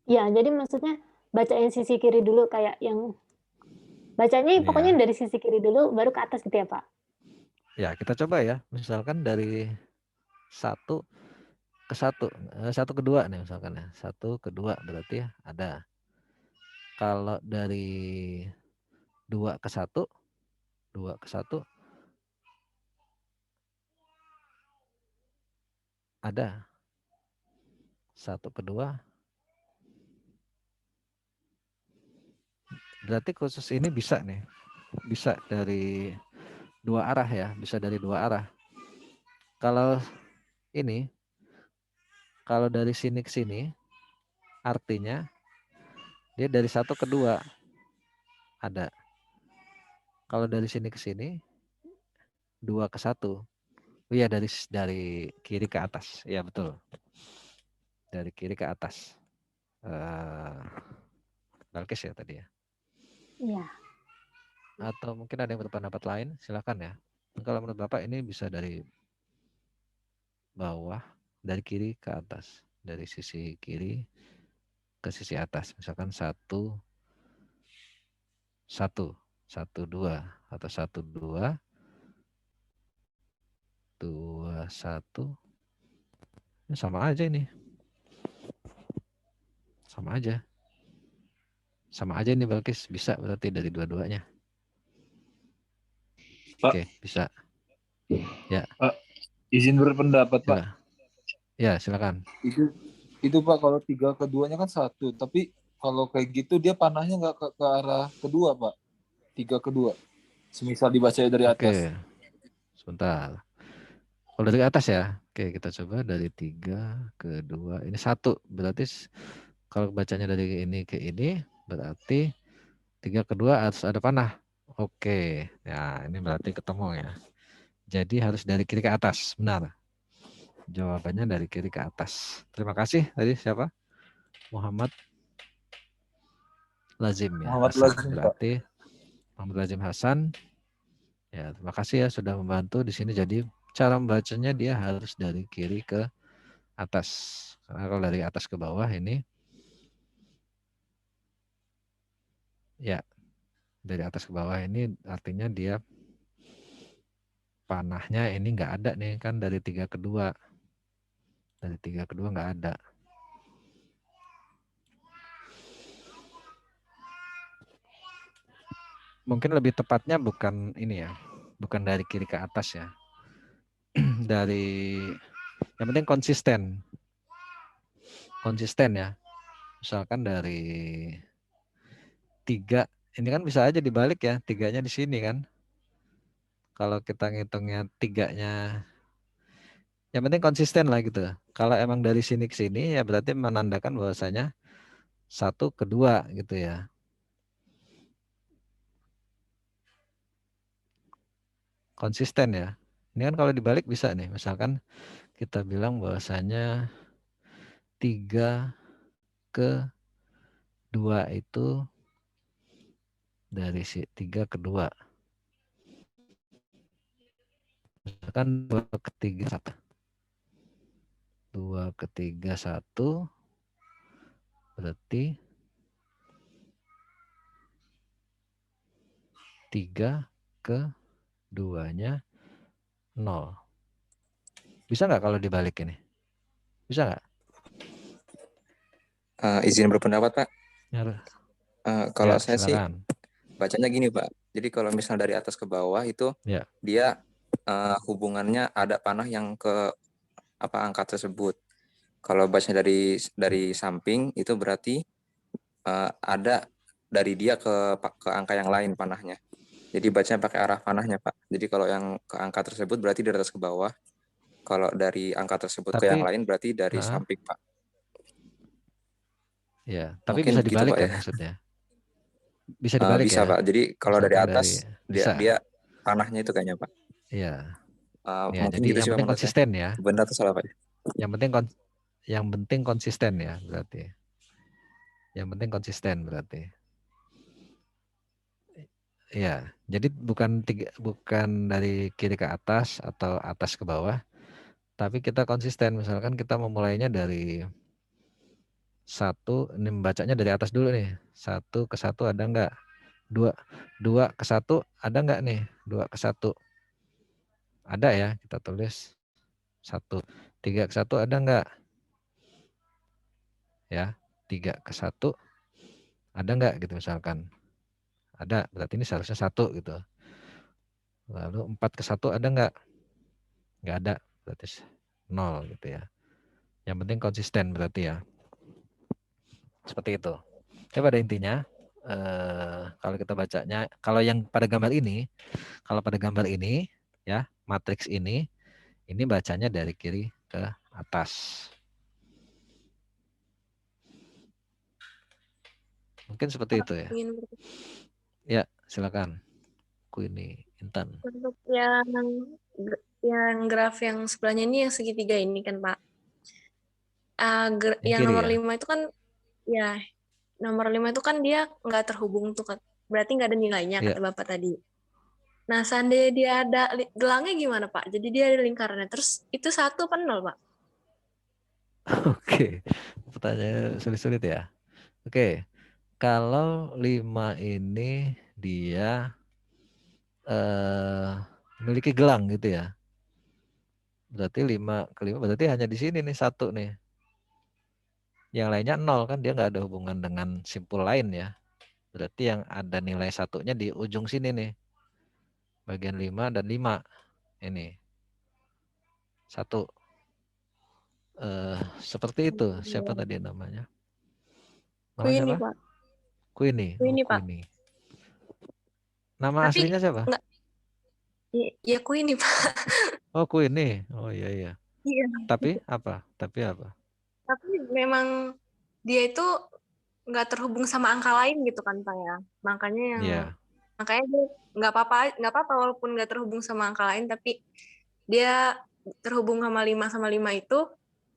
S4: Ya, jadi maksudnya baca yang sisi kiri dulu kayak yang bacanya
S1: Ini
S4: pokoknya
S1: ya.
S4: dari sisi kiri dulu baru ke atas gitu ya Pak?
S1: Ya kita coba ya, misalkan dari 1 ke 1, 1 ke 2 nih misalkan ya. 1 ke 2 berarti ya ada. Kalau dari 2 ke 1, 2 ke 1 ada. 1 ke 2 berarti khusus ini bisa nih. Bisa dari 2 arah ya, bisa dari 2 arah. Kalau ini, kalau dari sini ke sini, artinya dia dari 1 ke 2 ada. Kalau dari sini ke sini, 2 ke 1. Oh iya, dari kiri ke atas. Iya betul. Dari kiri ke atas. Balkis ya tadi ya.
S4: Iya.
S1: Atau mungkin ada yang berpendapat lain, silakan ya. Kalau menurut Bapak ini bisa dari bawah, dari kiri ke atas. Dari sisi kiri ke sisi atas. Misalkan 1, 1, 1, 2, atau 1, 2, 2, 1. Ini sama aja ini. Sama aja. Sama aja ini Balkis, bisa berarti dari dua-duanya.
S5: Pak.
S1: Oke, bisa. Ya.
S5: Pak, izin berpendapat Pak.
S1: Ya, silakan.
S5: Itu Pak, kalau 3 ke 2-nya kan 1, tapi kalau kayak gitu dia panahnya nggak ke arah kedua Pak. 3 ke 2. Semisal dibaca dari atas.
S1: Oke. Sebentar. Kalau dari atas ya. Oke, kita coba dari 3 ke 2. Ini 1. Berarti kalau bacanya dari ini ke ini, berarti 3 ke 2 harus ada panah. Oke. Ya, ini berarti ketemu ya. Jadi harus dari kiri ke atas. Benar. Jawabannya dari kiri ke atas. Terima kasih. Tadi siapa? Muhammad Lazim ya.
S5: Muhammad
S1: Hasan.
S5: Lazim,
S1: Berarti Muhammad Lazim Hasan. Ya, terima kasih ya sudah membantu di sini. Jadi Cara membacanya dia harus dari kiri ke atas. Karena kalau dari atas ke bawah ini, ya dari atas ke bawah ini artinya dia panahnya ini nggak ada nih kan dari 3 ke 2. Dari 3 ke 2 nggak ada. Mungkin lebih tepatnya bukan ini ya, bukan dari kiri ke atas ya. Dari yang penting konsisten. Konsisten ya. Misalkan dari 3, ini kan bisa aja dibalik ya, 3-nya di sini kan. Kalau kita ngitungnya 3-nya, yang penting konsisten lah gitu. Kalau emang dari sini ke sini ya berarti menandakan bahwasanya 1 ke 2 gitu ya. Konsisten ya. Ini kan kalau dibalik bisa nih, misalkan kita bilang bahwasanya 3 ke 2 itu dari 3 ke 2. Misalkan 2 ke 3 1. 2 ke 3 1 berarti 3 ke 2-nya 0. Bisa nggak kalau dibalik ini? Bisa nggak?
S7: Izin berpendapat, Pak. Kalau
S1: Ya,
S7: saya
S1: silakan.
S7: sih bacanya gini, Pak. Jadi kalau misalnya dari atas ke bawah itu
S1: Ya.
S7: dia hubungannya ada panah yang ke angka tersebut. Kalau bacanya dari samping itu berarti ada dari dia ke angka yang lain panahnya. Jadi bacanya pakai arah panahnya, Pak. Jadi kalau yang ke angka tersebut berarti dari atas ke bawah. Kalau dari angka tersebut ke yang lain berarti dari samping, Pak.
S1: Ya, tapi
S7: Mungkin
S1: bisa
S7: gitu,
S1: dibalik
S7: Pak,
S1: kan
S7: ya.
S1: maksudnya? Bisa dibalik
S7: Bisa,
S1: ya?
S7: Pak. Jadi kalau dari
S1: Misalkan
S7: atas dia panahnya itu kayaknya, Pak.
S1: Iya. Ya,
S7: Mungkin
S1: jadi
S7: gitu
S1: yang
S7: sih, Pak,
S1: penting
S7: menurut saya.
S1: konsisten ya.
S7: Benar atau salah, Pak?
S1: Yang penting konsisten ya berarti. Yang penting konsisten berarti. Ya, jadi bukan dari kiri ke atas atau atas ke bawah, tapi kita konsisten. Misalkan kita memulainya dari 1, ini membacanya dari atas dulu nih. 1 ke 1 ada enggak? 2 ke 1 ada enggak nih? 2 ke 1. Ada ya, kita tulis 1. 3 ke 1 ada enggak? Ya, 3 ke 1 ada enggak gitu misalkan. Ada, berarti ini seharusnya 1 gitu. Lalu 4 ke 1 ada enggak? Enggak ada, berarti 0 gitu ya. Yang penting konsisten berarti ya. Seperti itu. Tapi pada intinya, kalau kita bacanya, kalau yang pada gambar ini, ya, matriks ini bacanya dari kiri ke atas. Mungkin seperti itu ya. Ya, silakan. Ini Intan.
S8: Untuk yang graf yang sebelahnya ini yang segitiga ini kan, Pak. Yang nomor 5 itu kan, ya, nomor 5 itu kan dia nggak terhubung tuh, berarti nggak ada nilainya kata Bapak tadi. Nah, seandainya dia ada gelangnya gimana, Pak? Jadi dia ada lingkarannya, terus itu 1 apa 0, Pak?
S1: Oke, pertanyaan sulit-sulit ya. Oke, kalau 5 ini dia memiliki gelang gitu ya. Berarti 5 ke 5 berarti hanya di sini nih 1 nih. Yang lainnya 0 kan, dia nggak ada hubungan dengan simpul lain ya. Berarti yang ada nilai 1-nya di ujung sini nih. Bagian 5 dan 5. Ini. 1. Seperti itu. Siapa tadi namanya? Nama siapa?
S8: Pak.
S1: Queenie.
S8: Pak.
S1: Nama aslinya siapa?
S8: Enggak. Ya Queenie, Pak.
S1: Oh, Queenie. Oh iya.
S8: Iya.
S1: Tapi apa? Tapi
S8: memang dia itu nggak terhubung sama angka lain gitu kan, Pak ya. Makanya makanya dia nggak apa-apa walaupun nggak terhubung sama angka lain, tapi dia terhubung sama 5 itu,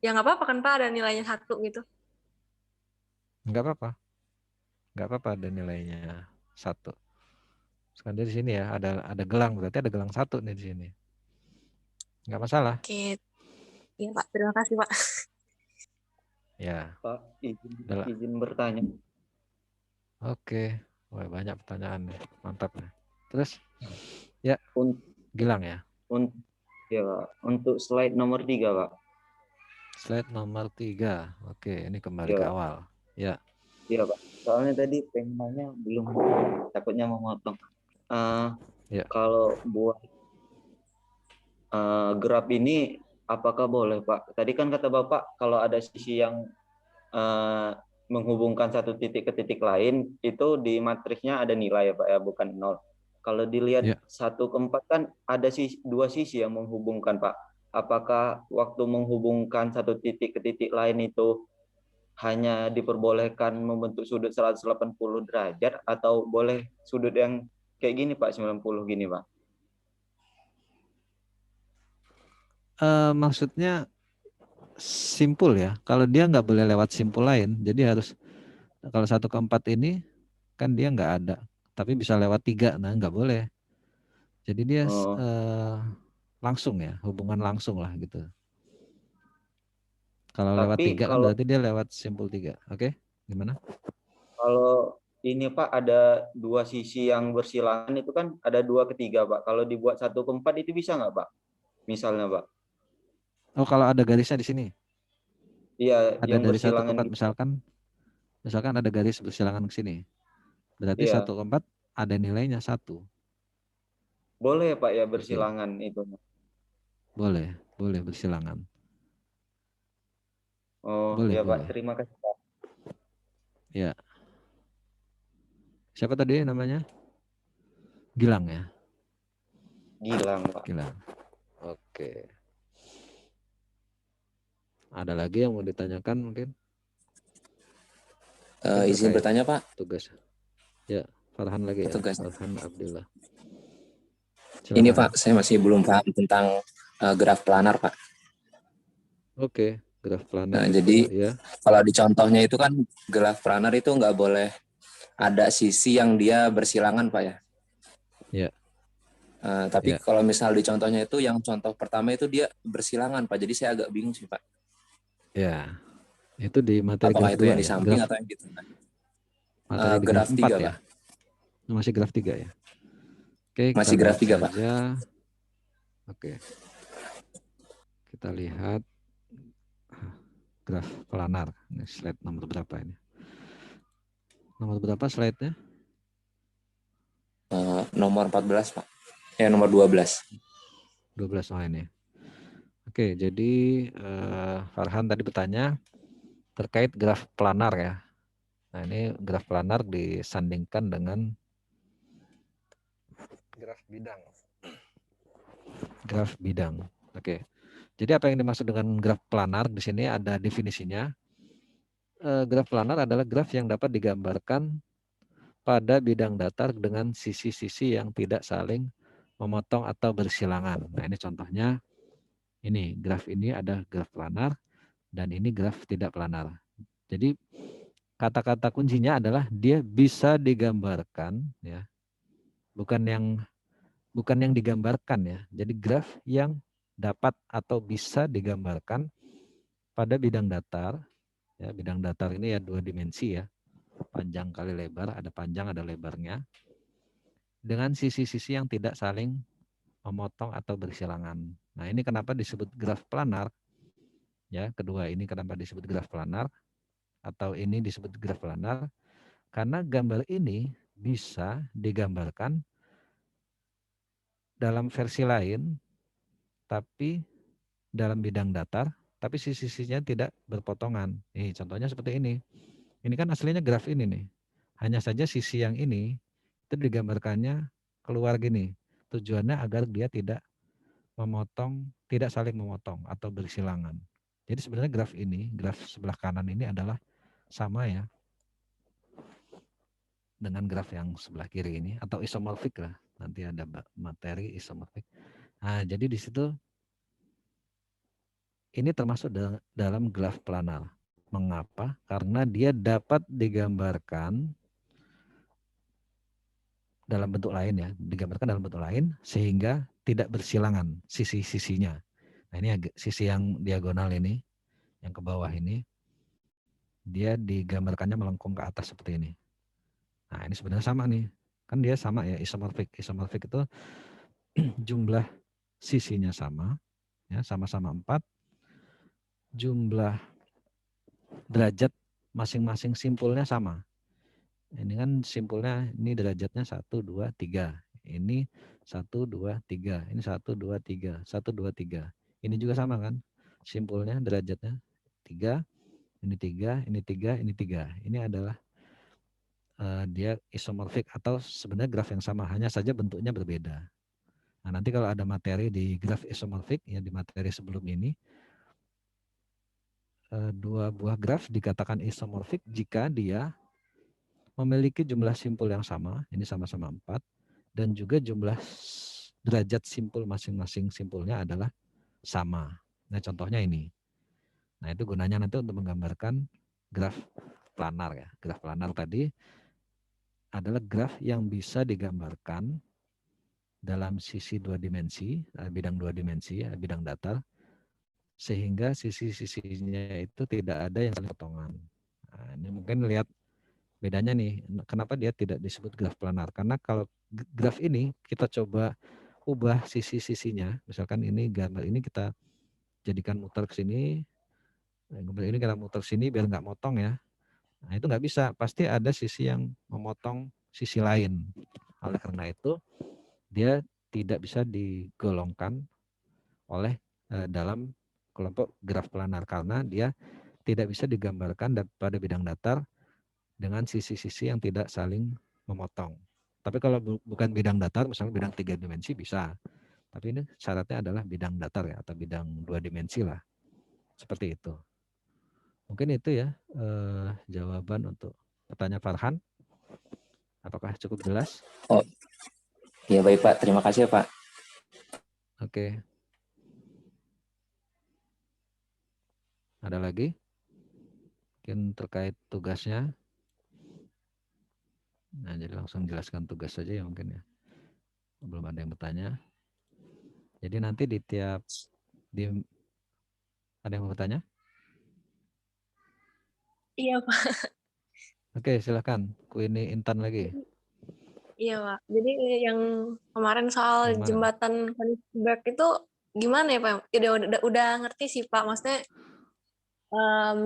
S8: ya nggak apa-apa kan, Pak, ada nilainya 1 gitu.
S1: Nggak apa-apa ada nilainya 1. Sekarang di sini ya ada gelang, berarti ada gelang 1 nih di sini. Nggak masalah.
S8: Oke. Iya, Pak. Terima kasih, Pak.
S1: Ya,
S9: Pak,
S1: udah lah.
S9: izin bertanya.
S1: Oke. Wah, banyak pertanyaan nih. Mantap nih. Terus, ya,
S9: Un-
S1: Gilang ya.
S9: Ya, Pak. Untuk slide nomor 3, Pak.
S1: Slide nomor 3. Oke, ini kembali
S9: Ya,
S1: ke
S9: Pak.
S1: awal. Ya,
S9: Iya, Pak. Soalnya tadi temanya belum, takutnya memotong.
S1: ya.
S9: Kalau buat graf ini, apakah boleh, Pak? Tadi kan kata Bapak, kalau ada sisi yang menghubungkan satu titik ke titik lain, itu di matriksnya ada nilai ya Pak ya, bukan 0. Kalau dilihat
S1: Ya.
S9: 1 ke 4 kan ada dua sisi yang menghubungkan Pak. Apakah waktu menghubungkan satu titik ke titik lain itu hanya diperbolehkan membentuk sudut 180 derajat atau boleh sudut yang kayak gini Pak, 90 gini Pak?
S1: Maksudnya simpul ya. Kalau dia nggak boleh lewat simpul lain, jadi harus kalau 1 ke 4 ini kan dia nggak ada, tapi bisa lewat 3. Nah, nggak boleh. Jadi dia langsung ya, hubungan langsung lah gitu. Kalau lewat 3 kan berarti dia lewat simpul 3. Oke, gimana?
S9: Kalau ini Pak ada dua sisi yang bersilangan itu kan ada 2 ke 3 Pak. Kalau dibuat 1 ke 4 itu bisa nggak Pak? Misalnya Pak.
S1: Oh, kalau ada garisnya di sini.
S9: Iya,
S1: Ada
S9: yang
S1: dari 1 ke 4
S9: bersilangan.
S1: misalkan ada garis bersilangan ke sini. Berarti
S9: Iya.
S1: 1 ke 4 ada nilainya 1.
S9: Boleh Pak ya bersilangan itu.
S1: Boleh bersilangan.
S9: Oh,
S1: Boleh,
S9: ya Pak,
S1: boleh.
S9: terima kasih Pak.
S1: Ya. Siapa tadi namanya? Gilang ya?
S9: Gilang Pak.
S1: Gilang. Oke. Ada lagi yang mau ditanyakan mungkin?
S7: Izin bertanya Pak.
S1: Tugas. Ya, Farhan lagi ya.
S7: Tugas.
S1: Farhan Abdullah.
S7: Silakan. Ini Pak, saya masih belum paham tentang graf planar Pak.
S1: Oke, graf planar.
S7: Nah, jadi
S1: ya.
S7: Kalau di contohnya itu kan graf planar itu nggak boleh ada sisi yang dia bersilangan Pak ya.
S1: Ya.
S7: Tapi kalau misal di contohnya itu yang contoh pertama itu dia bersilangan Pak. Jadi saya agak bingung sih Pak.
S1: Ya, itu di materi
S7: apakah
S1: graf
S7: itu
S1: 2
S7: yang di
S1: ya?
S7: samping
S1: Graf,
S7: atau yang gitu?
S1: materi di
S7: graf
S1: 4
S7: 3
S1: ya?
S7: Pak.
S1: Masih graf 3 ya? Oke,
S7: masih graf 3 Pak.
S1: Oke. Kita lihat graf planar. Ini slide nomor berapa ini? Nomor berapa slide-nya?
S7: Nomor 14 Pak. Nomor 12.
S1: 12 ini. Oke, jadi Farhan tadi bertanya terkait graf planar ya. Nah, ini graf planar disandingkan dengan graf bidang. Graf bidang. Oke. Jadi apa yang dimaksud dengan graf planar di sini ada definisinya. Graf planar adalah graf yang dapat digambarkan pada bidang datar dengan sisi-sisi yang tidak saling memotong atau bersilangan. Nah, ini contohnya. Ini graf ini ada graf planar dan ini graf tidak planar. Jadi kata-kata kuncinya adalah dia bisa digambarkan ya. Bukan yang digambarkan ya. Jadi graf yang dapat atau bisa digambarkan pada bidang datar. Ya, bidang datar ini ya 2 dimensi ya. Panjang kali lebar, ada panjang ada lebarnya. Dengan sisi-sisi yang tidak saling memotong atau bersilangan. Nah, ini kenapa disebut graf planar? Ya, kedua ini kenapa disebut graf planar atau ini disebut graf planar? Karena gambar ini bisa digambarkan dalam versi lain tapi dalam bidang datar, tapi sisi-sisinya tidak berpotongan. Nih, contohnya seperti ini. Ini kan aslinya graf ini nih. Hanya saja sisi yang ini itu digambarkannya keluar gini. Tujuannya agar dia tidak memotong, tidak saling memotong atau bersilangan. Jadi sebenarnya graf ini, graf sebelah kanan ini adalah sama ya dengan graf yang sebelah kiri ini atau isomorfik lah. Nanti ada materi isomorfik. Nah, jadi di situ ini termasuk dalam graf planar. Mengapa? Karena dia dapat digambarkan dalam bentuk lain ya, digambarkan dalam bentuk lain sehingga tidak bersilangan sisi-sisinya. Nah ini sisi yang diagonal ini, yang ke bawah ini, dia digambarkannya melengkung ke atas seperti ini. Nah ini sebenarnya sama nih, kan dia sama ya, isomorfik. Isomorfik itu jumlah sisinya sama, ya sama-sama 4, jumlah derajat masing-masing simpulnya sama. Ini kan simpulnya, ini derajatnya 1, 2, 3. Ini 1, 2, 3. Ini 1, 2, 3. 1, 2, 3. Ini juga sama kan? Simpulnya, derajatnya 3. Ini 3, ini 3, ini 3. Ini adalah dia isomorfik atau sebenarnya graf yang sama, hanya saja bentuknya berbeda. Nah, nanti kalau ada materi di graf isomorfik, ya di materi sebelum ini, dua buah graf dikatakan isomorfik jika dia memiliki jumlah simpul yang sama, ini sama-sama 4, dan juga jumlah derajat simpul masing-masing simpulnya adalah sama. Nah contohnya ini. Nah itu gunanya nanti untuk menggambarkan graf planar ya. Graf planar tadi adalah graf yang bisa digambarkan dalam sisi 2 dimensi, bidang 2 dimensi, bidang datar, sehingga sisi-sisinya itu tidak ada yang saling potongan. Nah, ini mungkin lihat bedanya nih, kenapa dia tidak disebut graf planar? Karena kalau graf ini kita coba ubah sisi-sisinya, misalkan ini gambar ini kita jadikan muter ke sini, gambar ini kita muter ke sini biar nggak motong ya. Nah itu nggak bisa, pasti ada sisi yang memotong sisi lain. Oleh karena itu dia tidak bisa digolongkan oleh dalam kelompok graf planar karena dia tidak bisa digambarkan pada bidang datar dengan sisi-sisi yang tidak saling memotong. Tapi kalau bukan bidang datar, misalnya bidang 3 dimensi bisa. Tapi ini syaratnya adalah bidang datar ya, atau bidang 2 dimensi lah. Seperti itu. Mungkin itu ya jawaban untuk pertanyaan Farhan. Apakah cukup jelas?
S7: Oh, ya baik Pak. Terima kasih Pak.
S1: Oke. Ada lagi? Mungkin terkait tugasnya. Nah, jadi langsung jelaskan tugas saja ya mungkin ya. Belum ada yang bertanya. Jadi nanti di tiap ada yang mau bertanya?
S8: Iya, Pak.
S1: Oke, silakan. Queenie Intan lagi.
S8: Iya, Pak. Jadi yang kemarin soal jembatan Königsberg itu gimana ya, Pak? Udah ngerti sih, Pak. Maksudnya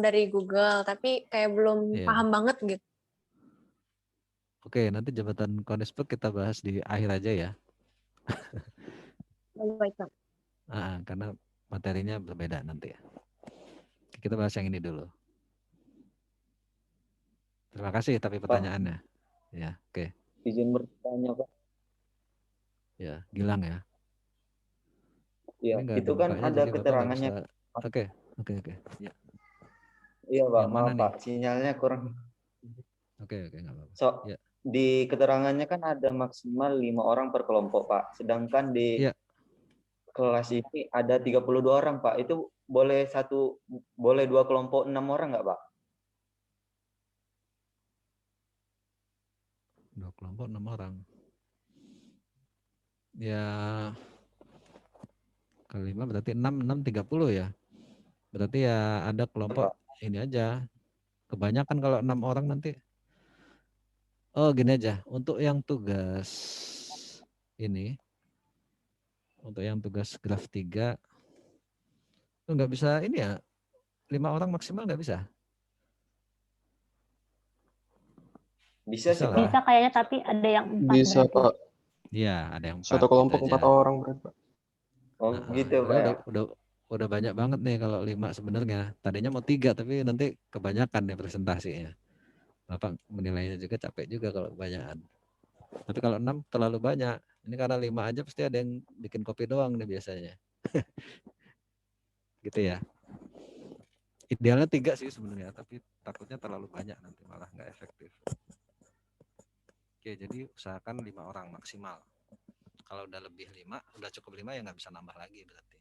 S8: dari Google, tapi kayak belum paham banget gitu.
S1: Oke, nanti jembatan Königsberg kita bahas di akhir aja ya.
S8: Baik, Pak.
S1: Karena materinya berbeda nanti ya. Kita bahas yang ini dulu. Terima kasih tapi pertanyaannya. Ya, oke.
S9: Izin bertanya, Pak.
S1: Ya, Gilang ya.
S9: Iya, itu kan ada keterangannya.
S1: Oke. Ya.
S9: Iya, Pak. Maaf, Pak. Sinyalnya kurang.
S1: Oke, nggak apa-apa.
S9: Ya. Di keterangannya kan ada maksimal 5 orang per kelompok, Pak. Sedangkan di kelas ini ada 32 orang, Pak. Itu boleh 2 kelompok 6 orang nggak, Pak?
S1: 2 kelompok 6 orang. Ya, kali 5 berarti 6 30 ya. Berarti ya ada kelompok ini aja. Kebanyakan kalau 6 orang nanti. Oh, gini aja. Untuk yang tugas ini, untuk yang tugas graf 3, itu nggak bisa ini ya, 5 orang maksimal nggak bisa?
S9: Bisa sih, Pak.
S4: Bisa kayaknya, tapi ada yang 4
S3: bisa,
S4: berarti.
S3: Pak.
S1: Iya, ada yang 4.
S3: Satu kelompok 4 orang berarti, Pak.
S9: Oh, gitu, Pak. Ya?
S1: Udah banyak banget nih kalau 5 sebenarnya. Tadinya mau 3, tapi nanti kebanyakan nih presentasinya. Bapak menilainya juga capek juga kalau kebanyakan. Tapi kalau 6 terlalu banyak. Ini karena 5 aja pasti ada yang bikin kopi doang nih biasanya. Gitu ya. Idealnya 3 sih sebenarnya, tapi takutnya terlalu banyak nanti malah nggak efektif. Oke, jadi usahakan 5 orang maksimal. Kalau udah lebih 5, udah cukup 5 ya nggak bisa nambah lagi berarti.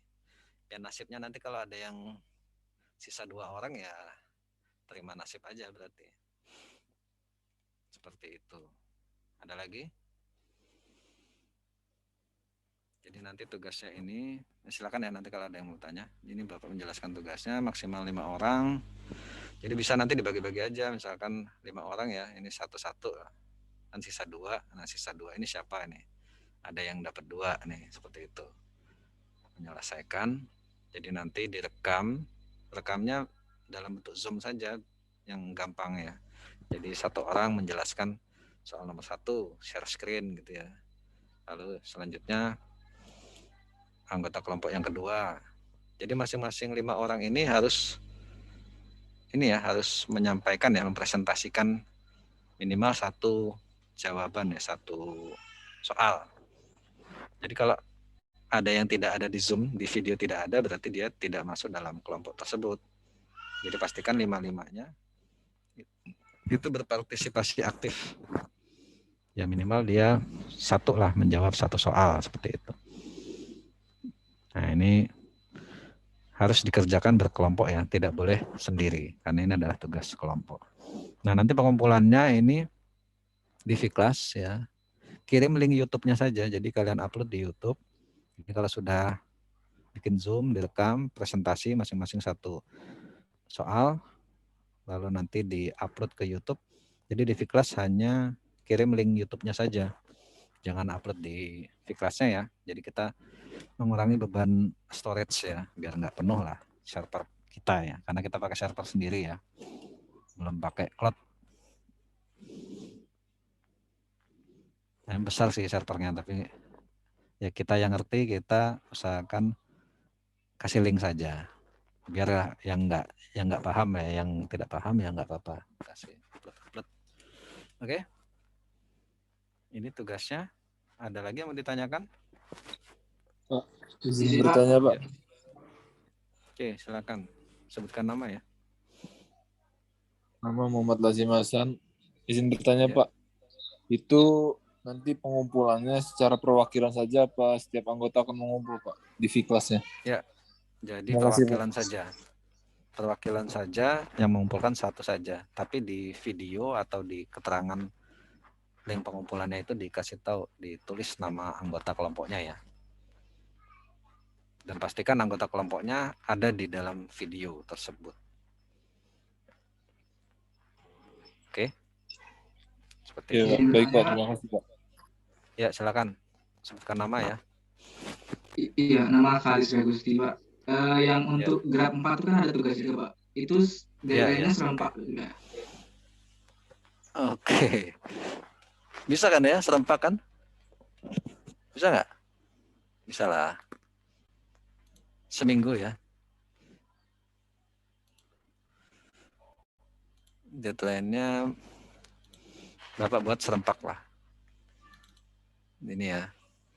S1: Ya nasibnya nanti kalau ada yang sisa 2 orang ya terima nasib aja berarti. Seperti itu. Ada lagi? Jadi nanti tugasnya ini, silakan ya nanti kalau ada yang mau tanya. Ini Bapak menjelaskan tugasnya maksimal 5 orang. Jadi bisa nanti dibagi-bagi aja, misalkan 5 orang ya, ini satu-satu, kan sisa 2. Nah sisa 2 ini siapa nih? Ada yang dapat 2 nih, seperti itu. Menyelesaikan. Jadi nanti direkam, rekamnya dalam bentuk Zoom saja, yang gampang ya. Jadi satu orang menjelaskan soal nomor 1, share screen gitu ya. Lalu selanjutnya anggota kelompok yang kedua. Jadi masing-masing 5 orang ini harus menyampaikan ya, mempresentasikan minimal 1 jawaban ya, 1 soal. Jadi kalau ada yang tidak ada di Zoom, di video tidak ada, berarti dia tidak masuk dalam kelompok tersebut. Jadi pastikan 5-5-nya itu berpartisipasi aktif. Ya minimal dia 1 lah menjawab 1 soal seperti itu. Nah ini harus dikerjakan berkelompok ya, tidak boleh sendiri karena ini adalah tugas kelompok. Nah nanti pengumpulannya ini di Vkelas ya, kirim link YouTube-nya saja. Jadi kalian upload di YouTube. Ini kalau sudah bikin Zoom, direkam, presentasi masing-masing 1 soal, lalu nanti di-upload ke YouTube. Jadi di Vkelas hanya kirim link YouTube-nya saja. Jangan upload di Vkelasnya ya. Jadi kita mengurangi beban storage ya, biar nggak penuh lah server kita ya. Karena kita pakai server sendiri ya, belum pakai cloud. Yang besar sih servernya, tapi ya kita yang ngerti, kita usahakan kasih link saja. Biar yang nggak paham ya, yang tidak paham ya nggak apa-apa, kasih upload. Oke. Ini tugasnya. Ada lagi yang mau ditanyakan?
S5: Izin bertanya Pak.
S1: Oke, silakan. Sebutkan nama ya.
S5: Nama Muhammad Lazim Hasan. Izin bertanya
S1: Ya.
S5: Pak. Itu nanti pengumpulannya secara perwakilan saja apa setiap anggota akan mengumpul Pak di Vkelasnya?
S1: Ya. Jadi
S5: Terima kasih,
S1: perwakilan saja. Perwakilan saja yang mengumpulkan 1 saja. Tapi di video atau di keterangan link pengumpulannya itu dikasih tahu, ditulis nama anggota kelompoknya ya. Dan pastikan anggota kelompoknya ada di dalam video tersebut. Oke. Seperti
S5: Ya,
S1: itu.
S5: baik Pak, terima kasih Pak.
S1: Ya, silakan. Sebutkan nama ya.
S6: Iya, nama Khalis Bagusti, Pak. Yang untuk grab 4 kan ada tugas juga, Pak. Itu deadline-nya serempak juga.
S1: Oke. Bisa kan ya serempak kan? Bisa nggak? Bisa lah. Seminggu ya. Deadline-nya Bapak buat serempak lah. Ini ya.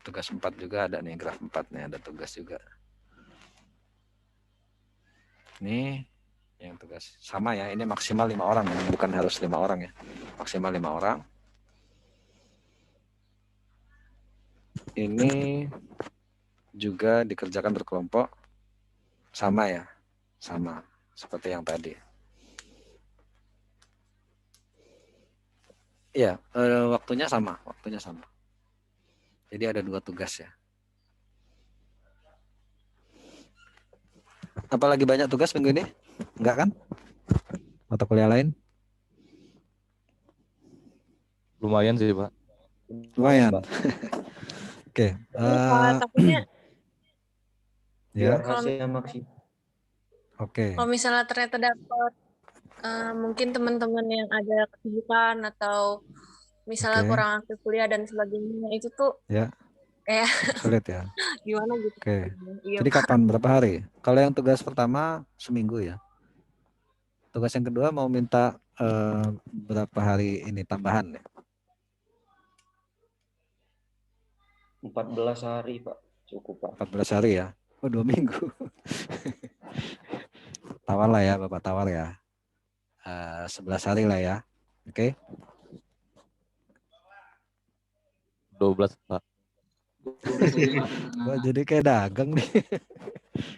S1: Tugas 4 juga ada nih, graf 4 nih ada tugas juga. Ini yang tugas sama ya, ini maksimal 5 orang, bukan harus 5 orang ya. Maksimal 5 orang. Ini juga dikerjakan berkelompok, sama ya, sama seperti yang tadi. Iya, waktunya sama. Jadi ada 2 tugas ya. Apalagi banyak tugas minggu ini? Enggak kan? Mata kuliah lain?
S2: Lumayan sih Pak.
S1: Lumayan. Oke.
S8: Takutnya
S1: Ya.
S9: Hasilnya maksimal.
S1: Oke.
S8: kalau misalnya ternyata dapat mungkin teman-teman yang ada kesibukan atau misalnya
S1: Oke.
S8: kurang aktif kuliah dan sebagainya, itu tuh
S1: Ya.
S8: kayak
S1: Sulit ya.
S8: gimana gitu.
S1: Oke.
S8: Iya,
S1: Jadi kapan? Berapa hari? Kalau yang tugas pertama seminggu ya. Tugas yang kedua mau minta berapa hari ini tambahan ya?
S9: 14 hari Pak, cukup Pak.
S1: 14 hari ya. Oh 2 minggu. Tawar lah ya Bapak, tawar ya. 11 hari lah ya. Oke.
S2: 12 Pak.
S1: Wah, jadi kayak dagang nih.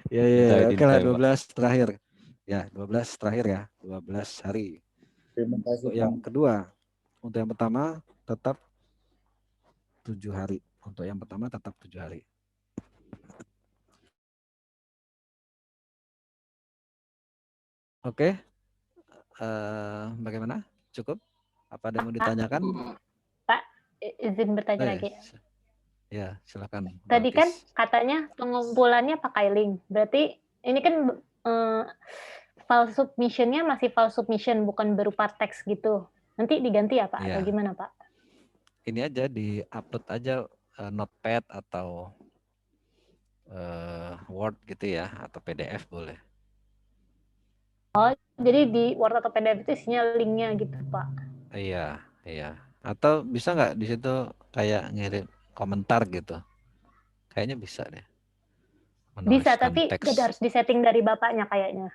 S1: Ya. Oke lah 12 terakhir. Ya, 12 terakhir ya. 12 hari.
S5: Terima kasih
S1: Untuk yang kedua, untuk yang pertama tetap 7 hari. Untuk yang pertama tetap 7 hari. Oke, bagaimana? Cukup? Apa ada yang mau ditanyakan?
S4: Pak, izin bertanya
S1: Oh,
S4: lagi.
S1: Ya, silakan.
S4: Tadi kan
S1: Balkis.
S4: katanya pengumpulannya pakai link. Berarti ini kan file submission-nya masih file submission, bukan berupa teks gitu. Nanti diganti ya Pak?
S1: Iya.
S4: Atau gimana Pak?
S1: Ini aja di-upload aja Notepad atau Word gitu ya, atau PDF boleh.
S4: Oh, jadi di Word atau PDF itu isinya linknya gitu Pak?
S1: Iya, iya. Atau bisa nggak di situ kayak ngirim komentar gitu? Kayaknya bisa deh.
S4: Bisa,
S1: Menuliskan
S4: tapi
S1: teks.
S4: harus disetting dari bapaknya kayaknya.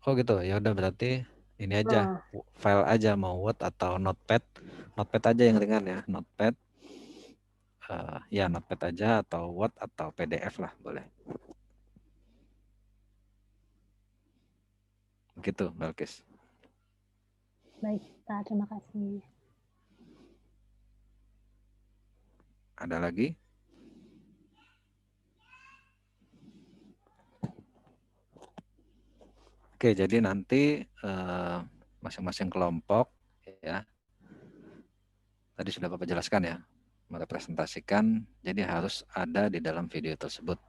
S1: Oh gitu, ya udah berarti ini aja file aja mau Word atau Notepad. Notepad aja yang ringan ya, Notepad. Ya Notepad aja atau Word atau PDF lah boleh. Begitu, Balkis.
S4: Baik, Pak. Terima kasih.
S1: Ada lagi? Oke, jadi nanti masing-masing kelompok ya. Tadi sudah Bapak jelaskan ya, merepresentasikan, jadi harus ada di dalam video tersebut.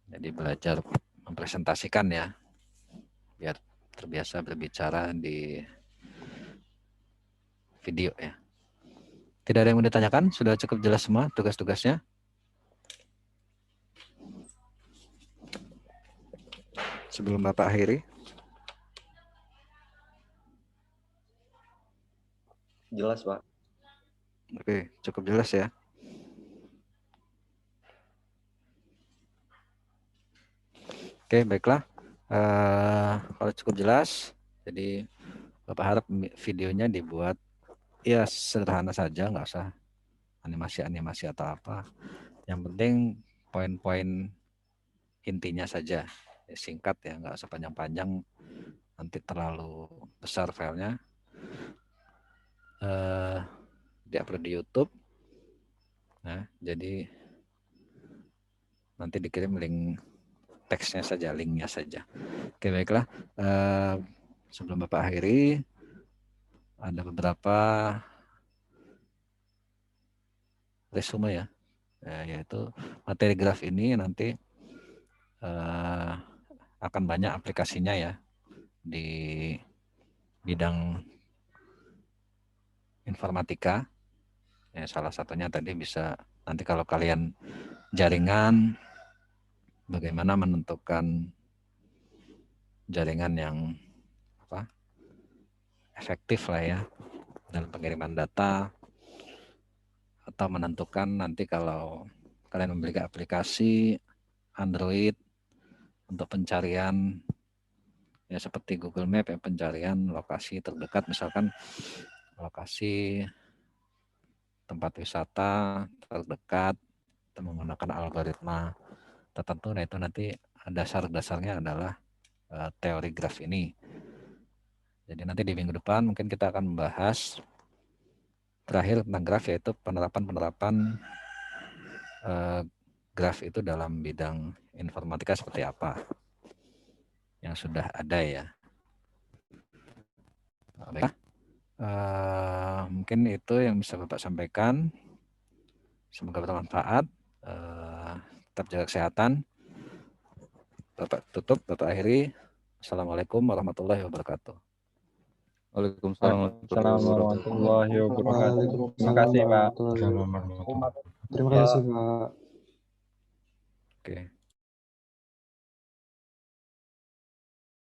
S1: Jadi belajar mempresentasikan ya, biar terbiasa berbicara di video ya. Tidak ada yang mau ditanyakan? Sudah cukup jelas semua tugas-tugasnya? Sebelum Bapak akhiri.
S9: Jelas, Pak.
S1: Oke, cukup jelas ya. Oke, baiklah. Kalau cukup jelas, jadi Bapak harap videonya dibuat ya sederhana saja, nggak usah animasi-animasi atau apa. Yang penting poin-poin intinya saja, singkat ya, nggak usah panjang-panjang, nanti terlalu besar filenya. Di-upload di YouTube. Nah, jadi nanti dikirim link teksnya saja, linknya saja. Oke, baiklah. Sebelum Bapak akhiri, ada beberapa resume ya, yaitu materi graf ini nanti akan banyak aplikasinya ya di bidang informatika. Ya, salah satunya tadi bisa nanti kalau kalian jaringan, bagaimana menentukan jaringan yang efektif lah ya dalam pengiriman data, atau menentukan nanti kalau kalian memiliki aplikasi Android untuk pencarian ya seperti Google Map ya, pencarian lokasi terdekat, misalkan lokasi tempat wisata terdekat menggunakan algoritma tertentu. Nah itu nanti dasar-dasarnya adalah teori graf ini. Jadi nanti di minggu depan mungkin kita akan membahas terakhir tentang graf, yaitu penerapan-penerapan graf itu dalam bidang informatika seperti apa yang sudah ada ya. Baik. Mungkin itu yang bisa Bapak sampaikan. Semoga bermanfaat. Tetap jaga kesehatan. Bapak tutup, Bapak akhiri. Assalamualaikum warahmatullahi wabarakatuh.
S2: Waalaikumsalam
S10: warahmatullahi wabarakatuh. Terima kasih, Pak.
S3: Terima kasih, Pak.
S1: Oke.